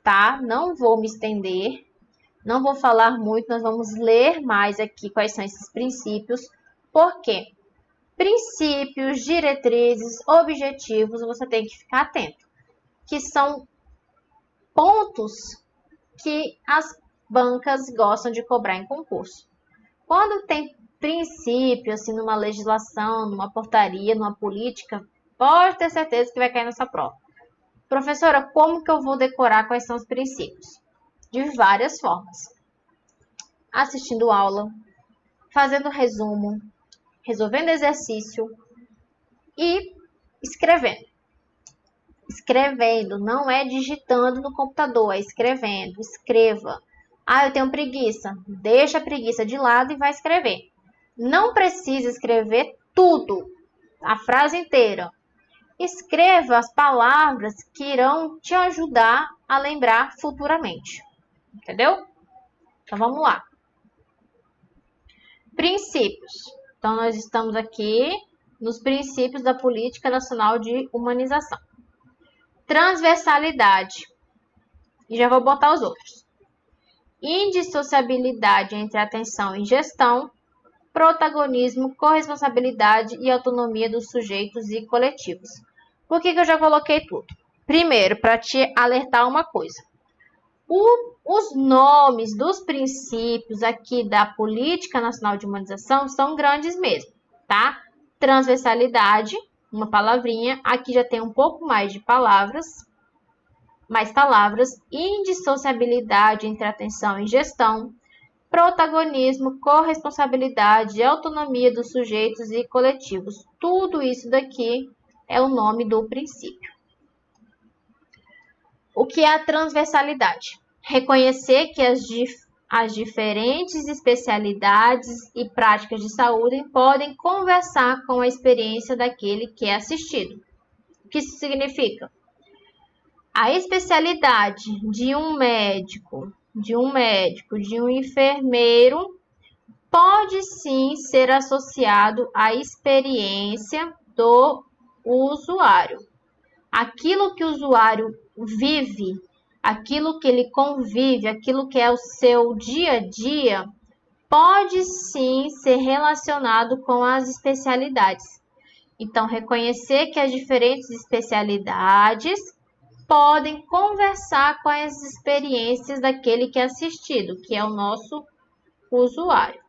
tá? Não vou me estender. Não vou falar muito, nós vamos ler mais aqui quais são esses princípios. Por quê? Princípios, diretrizes, objetivos, você tem que ficar atento. Que são pontos que as bancas gostam de cobrar em concurso. Quando tem princípio, assim, numa legislação, numa portaria, numa política, pode ter certeza que vai cair nessa prova. Professora, como que eu vou decorar quais são os princípios? De várias formas. Assistindo aula, fazendo resumo, resolvendo exercício e escrevendo. Escrevendo, não é digitando no computador, é escrevendo. Escreva. Ah, eu tenho preguiça. Deixa a preguiça de lado e vai escrever. Não precisa escrever tudo, a frase inteira. Escreva as palavras que irão te ajudar a lembrar futuramente. Entendeu? Então, vamos lá. Princípios. Então, nós estamos aqui nos princípios da Política Nacional de Humanização. Transversalidade. E já vou botar os outros. Indissociabilidade entre atenção e gestão. Protagonismo, corresponsabilidade e autonomia dos sujeitos e coletivos. Por que eu já coloquei tudo? Primeiro, para te alertar uma coisa. Os nomes dos princípios aqui da Política Nacional de Humanização são grandes mesmo, tá? Transversalidade, uma palavrinha. Aqui já tem um pouco mais de palavras. Mais palavras. Indissociabilidade entre atenção e gestão. Protagonismo, corresponsabilidade e autonomia dos sujeitos e coletivos. Tudo isso daqui é o nome do princípio. O que é a transversalidade? Reconhecer que as diferentes especialidades e práticas de saúde podem conversar com a experiência daquele que é assistido. O que isso significa? A especialidade de um médico, de um enfermeiro, pode sim ser associado à experiência do usuário. Aquilo que o usuário vive, aquilo que ele convive, aquilo que é o seu dia a dia, pode sim ser relacionado com as especialidades. Então, reconhecer que as diferentes especialidades podem conversar com as experiências daquele que é assistido, que é o nosso usuário.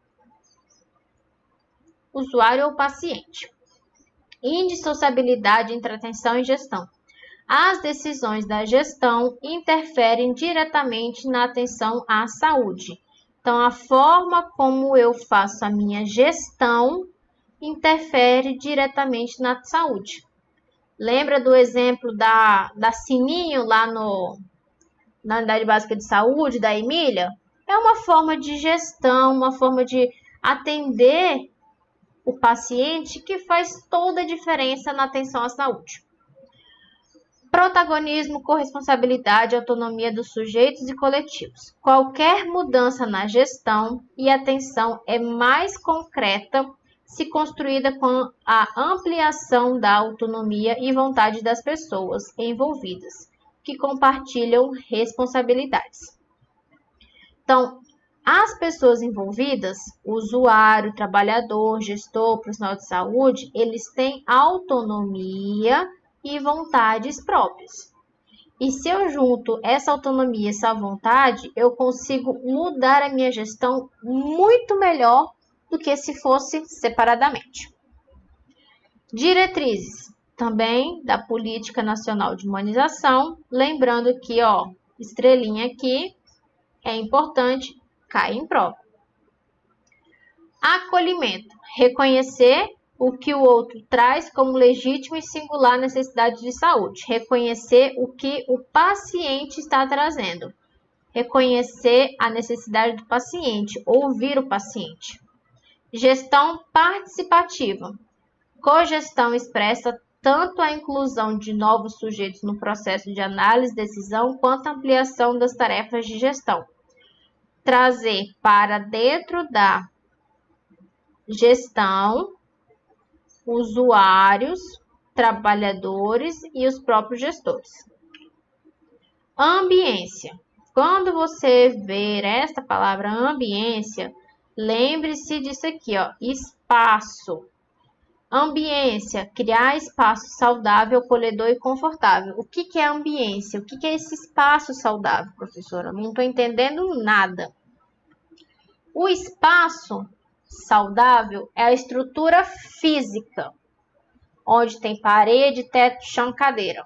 Usuário ou paciente. Indissociabilidade entre atenção e gestão. As decisões da gestão interferem diretamente na atenção à saúde. Então, a forma como eu faço a minha gestão interfere diretamente na saúde. Lembra do exemplo da Sininho lá na Unidade Básica de Saúde, da Emília? É uma forma de gestão, uma forma de atender o paciente que faz toda a diferença na atenção à saúde. Protagonismo, corresponsabilidade e autonomia dos sujeitos e coletivos. Qualquer mudança na gestão e atenção é mais concreta se construída com a ampliação da autonomia e vontade das pessoas envolvidas, que compartilham responsabilidades. Então, as pessoas envolvidas, usuário, trabalhador, gestor, profissional de saúde, eles têm autonomia e vontades próprias. E se eu junto essa autonomia, essa vontade, eu consigo mudar a minha gestão muito melhor do que se fosse separadamente. Diretrizes, também da Política Nacional de Humanização, lembrando que, ó, estrelinha aqui, é importante, cai em prova. Acolhimento. Reconhecer o que o outro traz como legítima e singular necessidade de saúde. Reconhecer o que o paciente está trazendo. Reconhecer a necessidade do paciente, ouvir o paciente. Gestão participativa. Cogestão expressa tanto a inclusão de novos sujeitos no processo de análise e decisão, quanto a ampliação das tarefas de gestão. Trazer para dentro da gestão usuários, trabalhadores e os próprios gestores. Ambiência. Quando você ver esta palavra ambiência, lembre-se disso aqui, ó, espaço. Ambiência, criar espaço saudável, acolhedor e confortável. O que é ambiência? O que é esse espaço saudável, professora? Não estou entendendo nada. O espaço saudável é a estrutura física, onde tem parede, teto, chão, cadeira.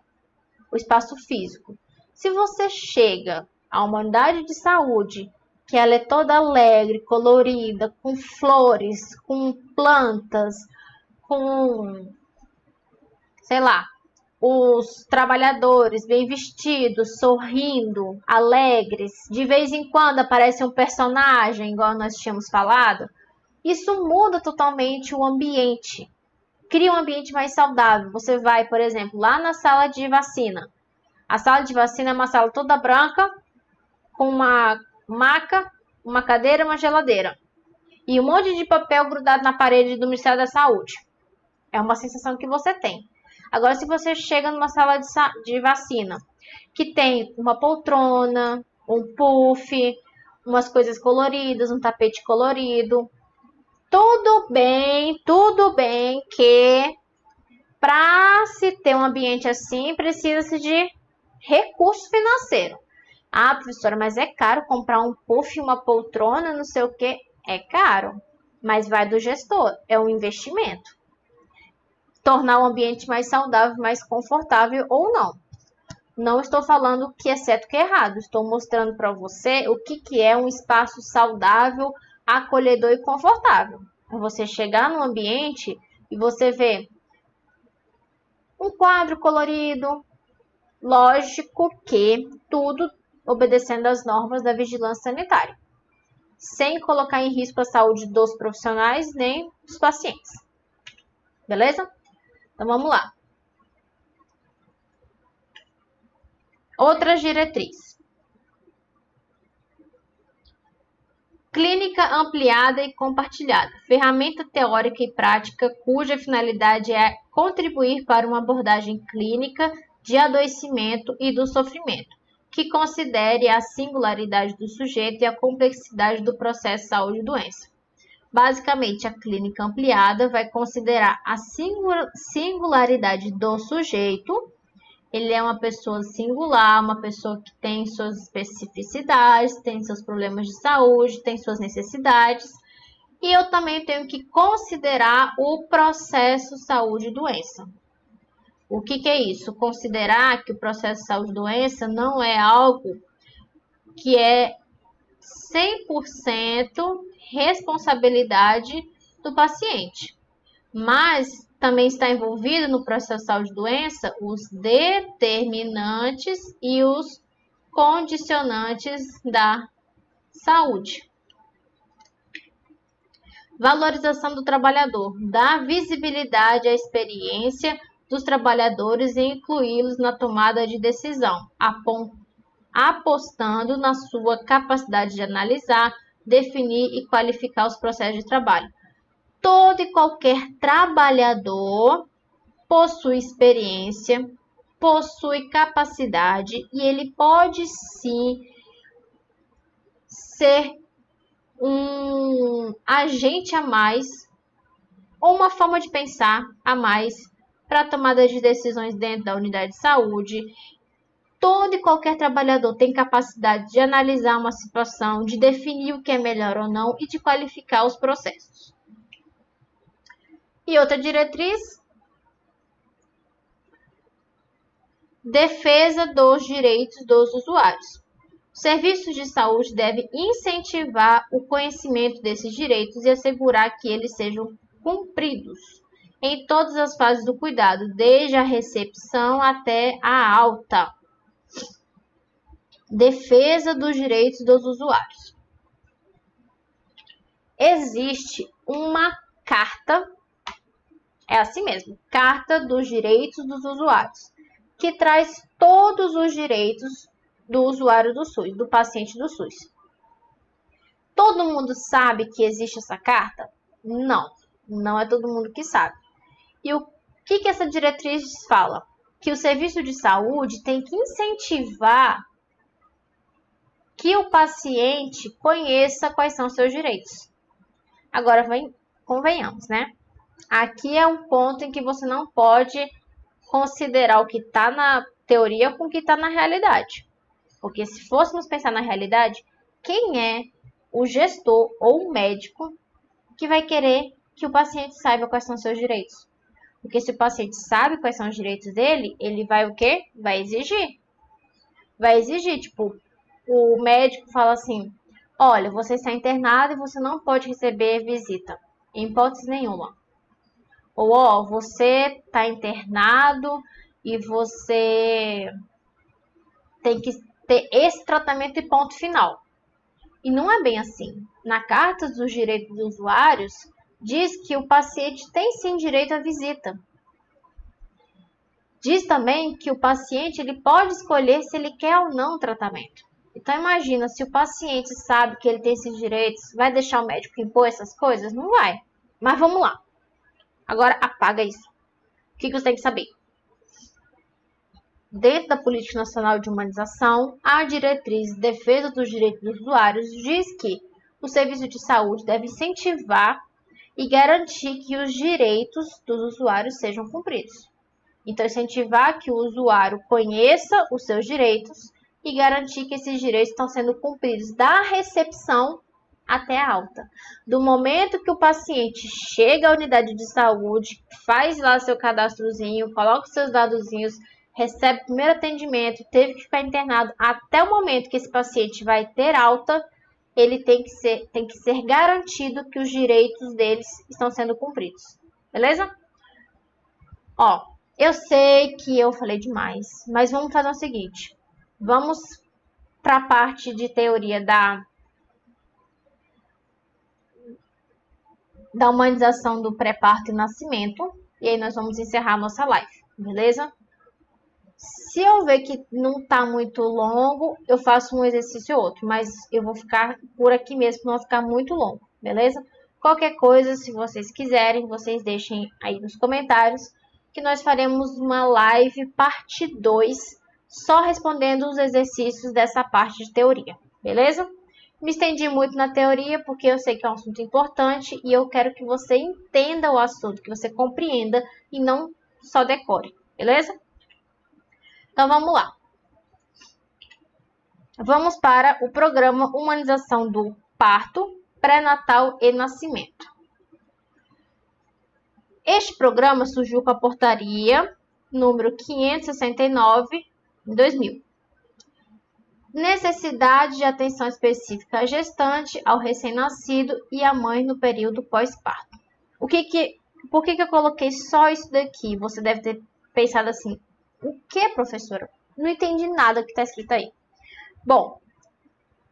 O espaço físico. Se você chega a uma unidade de saúde, que ela é toda alegre, colorida, com flores, com plantas, com, sei lá, os trabalhadores bem vestidos, sorrindo, alegres, de vez em quando aparece um personagem, igual nós tínhamos falado, isso muda totalmente o ambiente. Cria um ambiente mais saudável. Você vai, por exemplo, lá na sala de vacina. A sala de vacina é uma sala toda branca, com uma maca, uma cadeira e uma geladeira. E um monte de papel grudado na parede do Ministério da Saúde. É uma sensação que você tem. Agora, se você chega numa sala de vacina, que tem uma poltrona, um puff, umas coisas coloridas, um tapete colorido, tudo bem que para se ter um ambiente assim, precisa-se de recurso financeiro. Ah, professora, mas é caro comprar um puff, uma poltrona, não sei o que. É caro, mas vai do gestor, é um investimento. Tornar o ambiente mais saudável, mais confortável ou não. Não estou falando que é certo ou que é errado. Estou mostrando para você o que é um espaço saudável, acolhedor e confortável. É você chegar no ambiente e você ver um quadro colorido, lógico que tudo obedecendo às normas da vigilância sanitária, sem colocar em risco a saúde dos profissionais nem dos pacientes. Beleza? Então vamos lá. Outras diretrizes. Clínica ampliada e compartilhada. Ferramenta teórica e prática cuja finalidade é contribuir para uma abordagem clínica de adoecimento e do sofrimento, que considere a singularidade do sujeito e a complexidade do processo de saúde e doença. Basicamente, a clínica ampliada vai considerar a singularidade do sujeito. Ele é uma pessoa singular, uma pessoa que tem suas especificidades, tem seus problemas de saúde, tem suas necessidades. E eu também tenho que considerar o processo saúde e doença. O que é isso? Considerar que o processo saúde e doença não é algo que é 100% responsabilidade do paciente, mas também está envolvido no processo de saúde e doença os determinantes e os condicionantes da saúde. Valorização do trabalhador. Dar visibilidade à experiência dos trabalhadores e incluí-los na tomada de decisão, apostando na sua capacidade de analisar, definir e qualificar os processos de trabalho. Todo e qualquer trabalhador possui experiência, possui capacidade e ele pode sim ser um agente a mais ou uma forma de pensar a mais para a tomada de decisões dentro da unidade de saúde. Todo e qualquer trabalhador tem capacidade de analisar uma situação, de definir o que é melhor ou não e de qualificar os processos. E outra diretriz, defesa dos direitos dos usuários. Serviços de saúde devem incentivar o conhecimento desses direitos e assegurar que eles sejam cumpridos em todas as fases do cuidado, desde a recepção até a alta. Defesa dos direitos dos usuários. Existe uma carta, é assim mesmo, Carta dos Direitos dos Usuários, que traz todos os direitos do usuário do SUS, do paciente do SUS. Todo mundo sabe que existe essa carta? Não, não é todo mundo que sabe. E o que essa diretriz fala? Que o serviço de saúde tem que incentivar que o paciente conheça quais são os seus direitos. Agora, convenhamos, né? Aqui é um ponto em que você não pode considerar o que está na teoria com o que está na realidade. Porque se fôssemos pensar na realidade, quem é o gestor ou o médico que vai querer que o paciente saiba quais são os seus direitos? Porque se o paciente sabe quais são os direitos dele, ele vai o quê? Vai exigir. Vai exigir, tipo, o médico fala assim, olha, você está internado e você não pode receber visita, em hipótese nenhuma. Ou, ó, você está internado e você tem que ter esse tratamento e ponto final. E não é bem assim. Na Carta dos Direitos dos Usuários, diz que o paciente tem sim direito à visita. Diz também que o paciente ele pode escolher se ele quer ou não o tratamento. Então imagina, se o paciente sabe que ele tem esses direitos, vai deixar o médico impor essas coisas? Não vai. Mas vamos lá. Agora apaga isso. O que você tem que saber? Dentro da Política Nacional de Humanização, a diretriz de defesa dos direitos dos usuários diz que o serviço de saúde deve incentivar e garantir que os direitos dos usuários sejam cumpridos. Então, incentivar que o usuário conheça os seus direitos e garantir que esses direitos estão sendo cumpridos da recepção até a alta. Do momento que o paciente chega à unidade de saúde, faz lá seu cadastrozinho, coloca os seus dadozinhos, recebe o primeiro atendimento, teve que ficar internado, até o momento que esse paciente vai ter alta, ele tem que ser garantido que os direitos deles estão sendo cumpridos. Beleza? Ó, eu sei que eu falei demais, mas vamos fazer o seguinte. Vamos para a parte de teoria da humanização do pré-parto e nascimento. E aí nós vamos encerrar a nossa live, beleza? Se eu ver que não está muito longo, eu faço um exercício ou outro. Mas eu vou ficar por aqui mesmo, não vai ficar muito longo, beleza? Qualquer coisa, se vocês quiserem, vocês deixem aí nos comentários. Que nós faremos uma live parte 2, só respondendo os exercícios dessa parte de teoria, beleza? Me estendi muito na teoria, porque eu sei que é um assunto importante e eu quero que você entenda o assunto, que você compreenda e não só decore, beleza? Então, vamos lá. Vamos para o programa Humanização do Parto, Pré-Natal e Nascimento. Este programa surgiu com a portaria número 569, em 2000. Necessidade de atenção específica à gestante, ao recém-nascido e à mãe no período pós-parto. Por que eu coloquei só isso daqui? Você deve ter pensado assim, o que, professora? Não entendi nada que está escrito aí. Bom,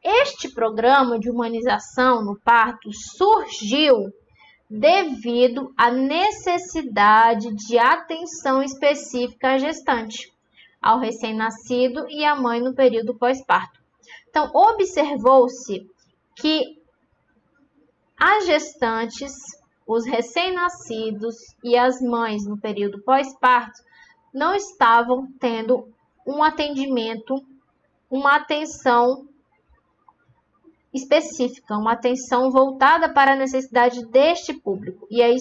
este programa de humanização no parto surgiu devido à necessidade de atenção específica à gestante, ao recém-nascido e à mãe no período pós-parto. Então, observou-se que as gestantes, os recém-nascidos e as mães no período pós-parto não estavam tendo um atendimento, uma atenção específica, uma atenção voltada para a necessidade deste público. E aí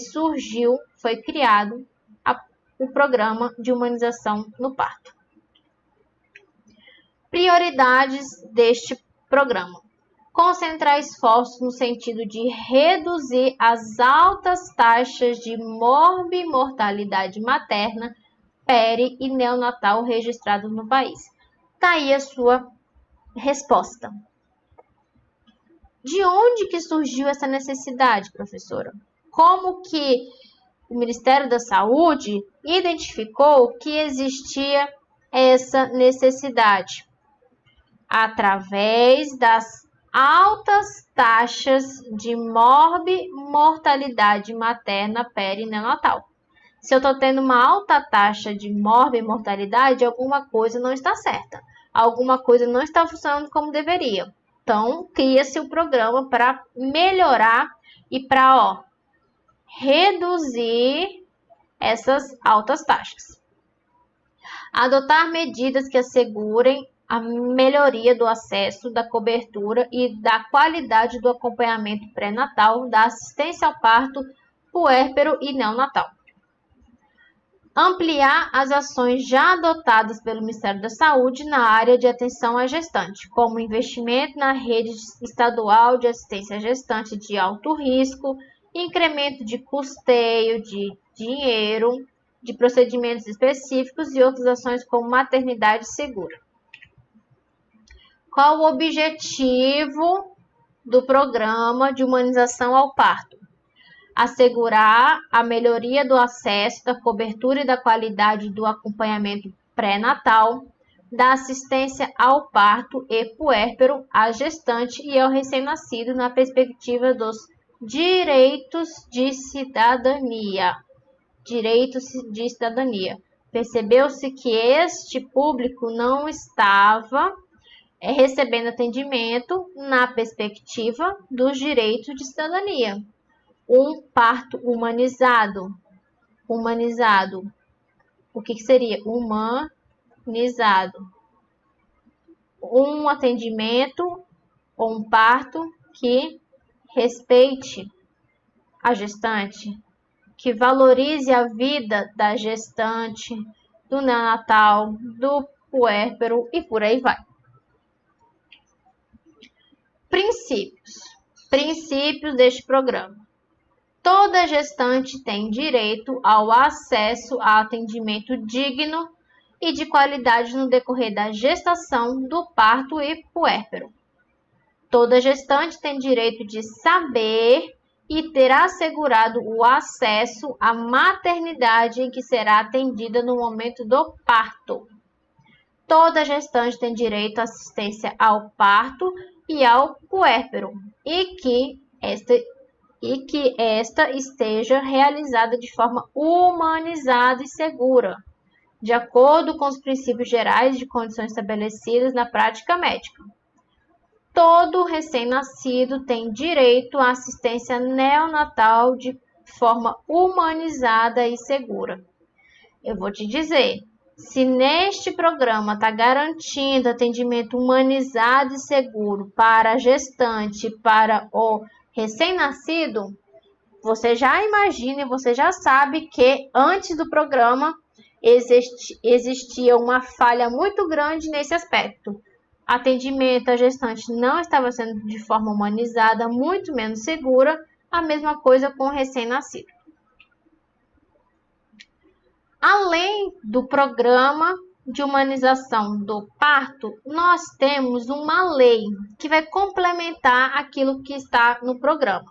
foi criado o programa de humanização no parto. Prioridades deste programa. Concentrar esforços no sentido de reduzir as altas taxas de morbimortalidade materna, peri e neonatal registrados no país. Tá aí a sua Resposta. De onde que surgiu essa necessidade, professora? Como que o Ministério da Saúde identificou que existia essa necessidade? Através das altas taxas de mortalidade materna perinatal. Se eu estou tendo uma alta taxa de mortalidade, alguma coisa não está certa. Alguma coisa não está funcionando como deveria. Então, cria-se um programa para melhorar e para reduzir essas altas taxas. Adotar medidas que assegurem a melhoria do acesso, da cobertura e da qualidade do acompanhamento pré-natal, da assistência ao parto, puérpero e neonatal. Ampliar as ações já adotadas pelo Ministério da Saúde na área de atenção à gestante, como investimento na rede estadual de assistência à gestante de alto risco, incremento de custeio de dinheiro, de procedimentos específicos e outras ações como maternidade segura. Qual o objetivo do programa de humanização ao parto? Assegurar a melhoria do acesso, da cobertura e da qualidade do acompanhamento pré-natal, da assistência ao parto e puérpero, à gestante e ao recém-nascido na perspectiva dos direitos de cidadania. Direitos de cidadania. Percebeu-se que este público não estava recebendo atendimento na perspectiva dos direitos de cidadania. Um parto humanizado. Humanizado. O que seria? Humanizado. Um atendimento ou um parto que respeite a gestante, que valorize a vida da gestante, do neonatal, do puérpero e por aí vai. Princípios deste programa. Toda gestante tem direito ao acesso a atendimento digno e de qualidade no decorrer da gestação, do parto e puérpero. Toda gestante tem direito de saber e ter assegurado o acesso à maternidade em que será atendida no momento do parto. Toda gestante tem direito à assistência ao parto e ao puérpero e que esta esteja realizada de forma humanizada e segura, de acordo com os princípios gerais de condições estabelecidas na prática médica. Todo recém-nascido tem direito à assistência neonatal de forma humanizada e segura. Eu vou te dizer, se neste programa está garantindo atendimento humanizado e seguro para a gestante, para o recém-nascido, você já imagina e você já sabe que antes do programa existia uma falha muito grande nesse aspecto. Atendimento à gestante não estava sendo de forma humanizada, muito menos segura, a mesma coisa com o recém-nascido. Além do programa de humanização do parto, nós temos uma lei que vai complementar aquilo que está no programa,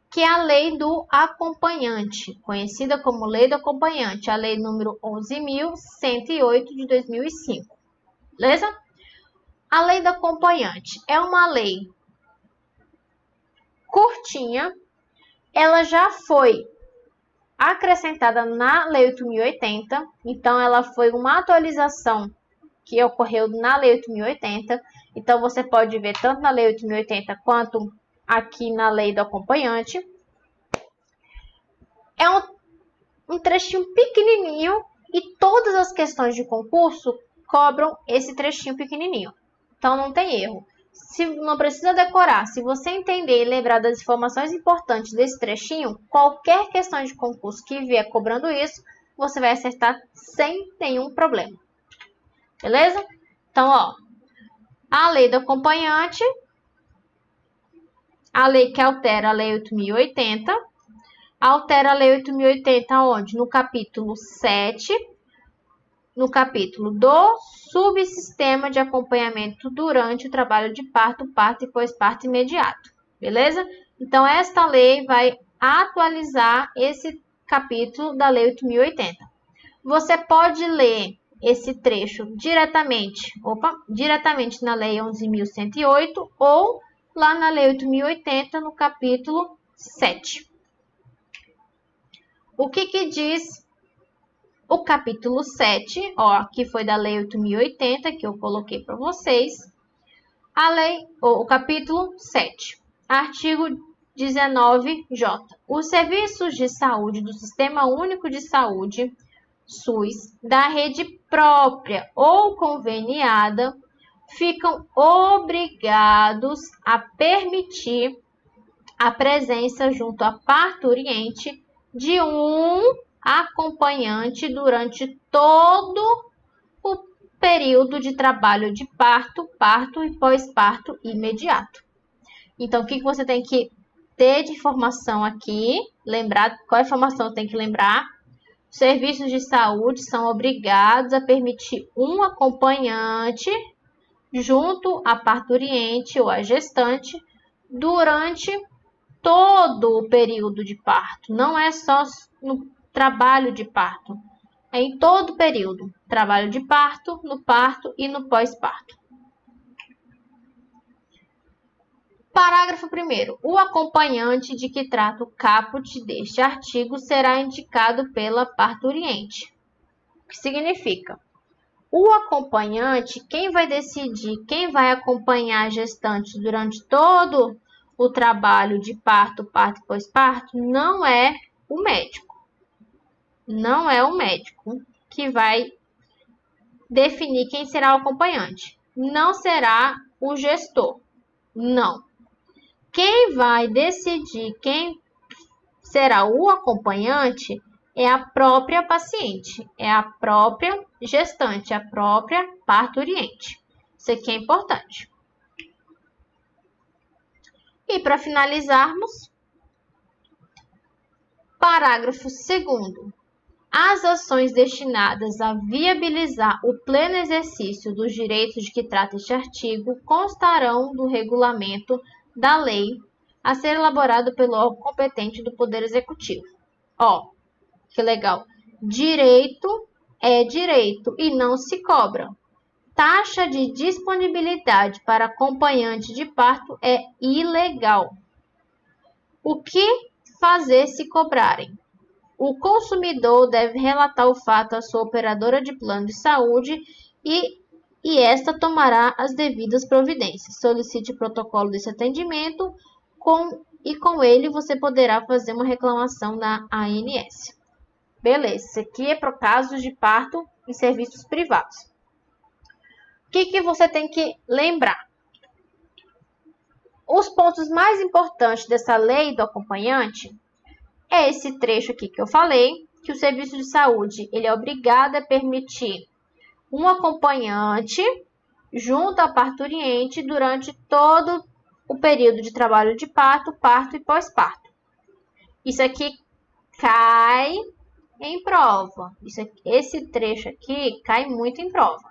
que é a lei do acompanhante, conhecida como lei do acompanhante, a lei número 11.108 de 2005. Beleza? A lei do acompanhante é uma lei curtinha, ela já foi acrescentada na Lei 8.080, então ela foi uma atualização que ocorreu na Lei 8.080, então você pode ver tanto na Lei 8.080 quanto aqui na Lei do Acompanhante. É um trechinho pequenininho e todas as questões de concurso cobram esse trechinho pequenininho, então não tem erro. Não precisa decorar. Se você entender e lembrar das informações importantes desse trechinho, qualquer questão de concurso que vier cobrando isso, você vai acertar sem nenhum problema. Beleza? Então, a lei do acompanhante, a lei que altera a lei 8.080, altera a lei 8.080 onde? No capítulo 7, no capítulo do subsistema de acompanhamento durante o trabalho de parto, parto e pós-parto imediato. Beleza? Então, esta lei vai atualizar esse capítulo da Lei 8.080. Você pode ler esse trecho diretamente na Lei 11.108 ou lá na Lei 8.080, no capítulo 7. O que diz o capítulo 7? Aqui foi da Lei 8.080 que eu coloquei para vocês. O capítulo 7, artigo 19J. Os serviços de saúde do Sistema Único de Saúde, SUS, da rede própria ou conveniada, ficam obrigados a permitir a presença junto à parturiente de um acompanhante durante todo o período de trabalho de parto, parto e pós-parto imediato. Então, o que você tem que ter de informação aqui? Lembrar, qual informação tem que lembrar? Os serviços de saúde são obrigados a permitir um acompanhante junto à parturiente ou à gestante durante todo o período de parto. Não é só no trabalho de parto. É em todo o período. Trabalho de parto, no parto e no pós-parto. Parágrafo 1º. O acompanhante de que trata o caput deste artigo será indicado pela parturiente. O que significa? O acompanhante, quem vai decidir, quem vai acompanhar a gestante durante todo o trabalho de parto, parto e pós-parto, não é o médico. Não é o médico que vai definir quem será o acompanhante. Não será o gestor. Não. Quem vai decidir quem será o acompanhante é a própria paciente, é a própria gestante, a própria parturiente. Isso aqui é importante. E para finalizarmos, parágrafo 2º. As ações destinadas a viabilizar o pleno exercício dos direitos de que trata este artigo constarão do regulamento da lei a ser elaborado pelo órgão competente do Poder Executivo. Que legal. Direito é direito e não se cobra. Taxa de disponibilidade para acompanhante de parto é ilegal. O que fazer se cobrarem? O consumidor deve relatar o fato à sua operadora de plano de saúde e esta tomará as devidas providências. Solicite o protocolo desse atendimento e com ele você poderá fazer uma reclamação na ANS. Beleza, isso aqui é para casos de parto em serviços privados. O que você tem que lembrar? Os pontos mais importantes dessa lei do acompanhante é esse trecho aqui que eu falei, que o serviço de saúde ele é obrigado a permitir um acompanhante junto à parturiente durante todo o período de trabalho de parto, parto e pós-parto. Isso aqui cai em prova. Esse trecho aqui cai muito em prova.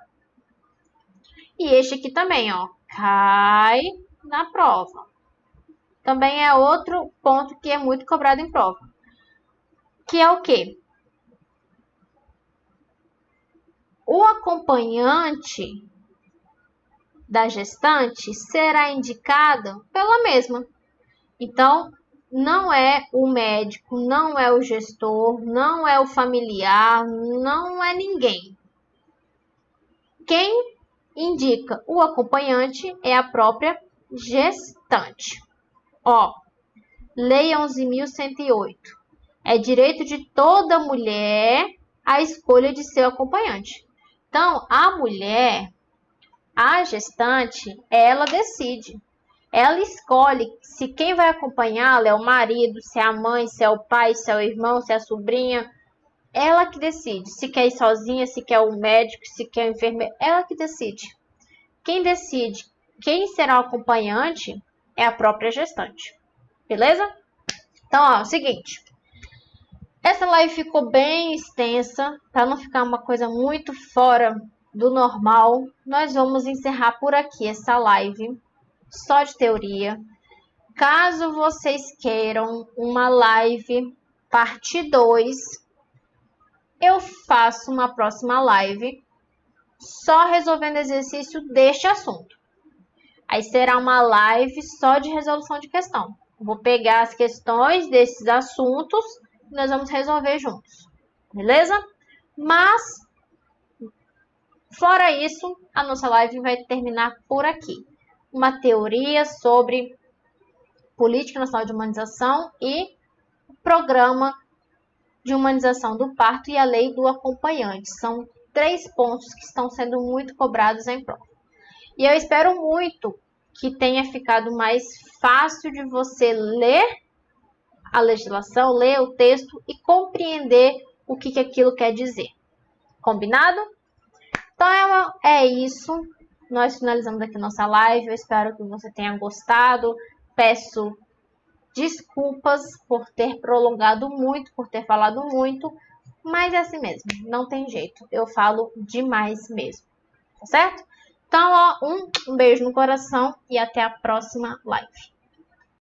E este aqui também, cai na prova. Também é outro ponto que é muito cobrado em prova. Que é o quê? O acompanhante da gestante será indicado pela mesma. Então, não é o médico, não é o gestor, não é o familiar, não é ninguém. Quem indica o acompanhante é a própria gestante. Lei 11.108. É direito de toda mulher a escolha de seu acompanhante. Então, a mulher, a gestante, ela decide. Ela escolhe se quem vai acompanhá-la é o marido, se é a mãe, se é o pai, se é o irmão, se é a sobrinha. Ela que decide. Se quer ir sozinha, se quer o médico, se quer o enfermeiro. Ela que decide. Quem decide quem será o acompanhante é a própria gestante. Beleza? Então, é o seguinte. Essa live ficou bem extensa, para não ficar uma coisa muito fora do normal. Nós vamos encerrar por aqui essa live só de teoria. Caso vocês queiram uma live parte 2, eu faço uma próxima live só resolvendo exercício deste assunto. Aí será uma live só de resolução de questão. Vou pegar as questões desses assuntos e nós vamos resolver juntos. Beleza? Mas, fora isso, a nossa live vai terminar por aqui. Uma teoria sobre Política Nacional de Humanização e o Programa de Humanização do Parto e a Lei do Acompanhante. São 3 pontos que estão sendo muito cobrados em prova. E eu espero muito que tenha ficado mais fácil de você ler a legislação, ler o texto e compreender o que aquilo quer dizer. Combinado? Então é isso. Nós finalizamos aqui nossa live. Eu espero que você tenha gostado. Peço desculpas por ter prolongado muito, por ter falado muito, mas é assim mesmo, não tem jeito. Eu falo demais mesmo, tá certo? Então, um beijo no coração e até a próxima live.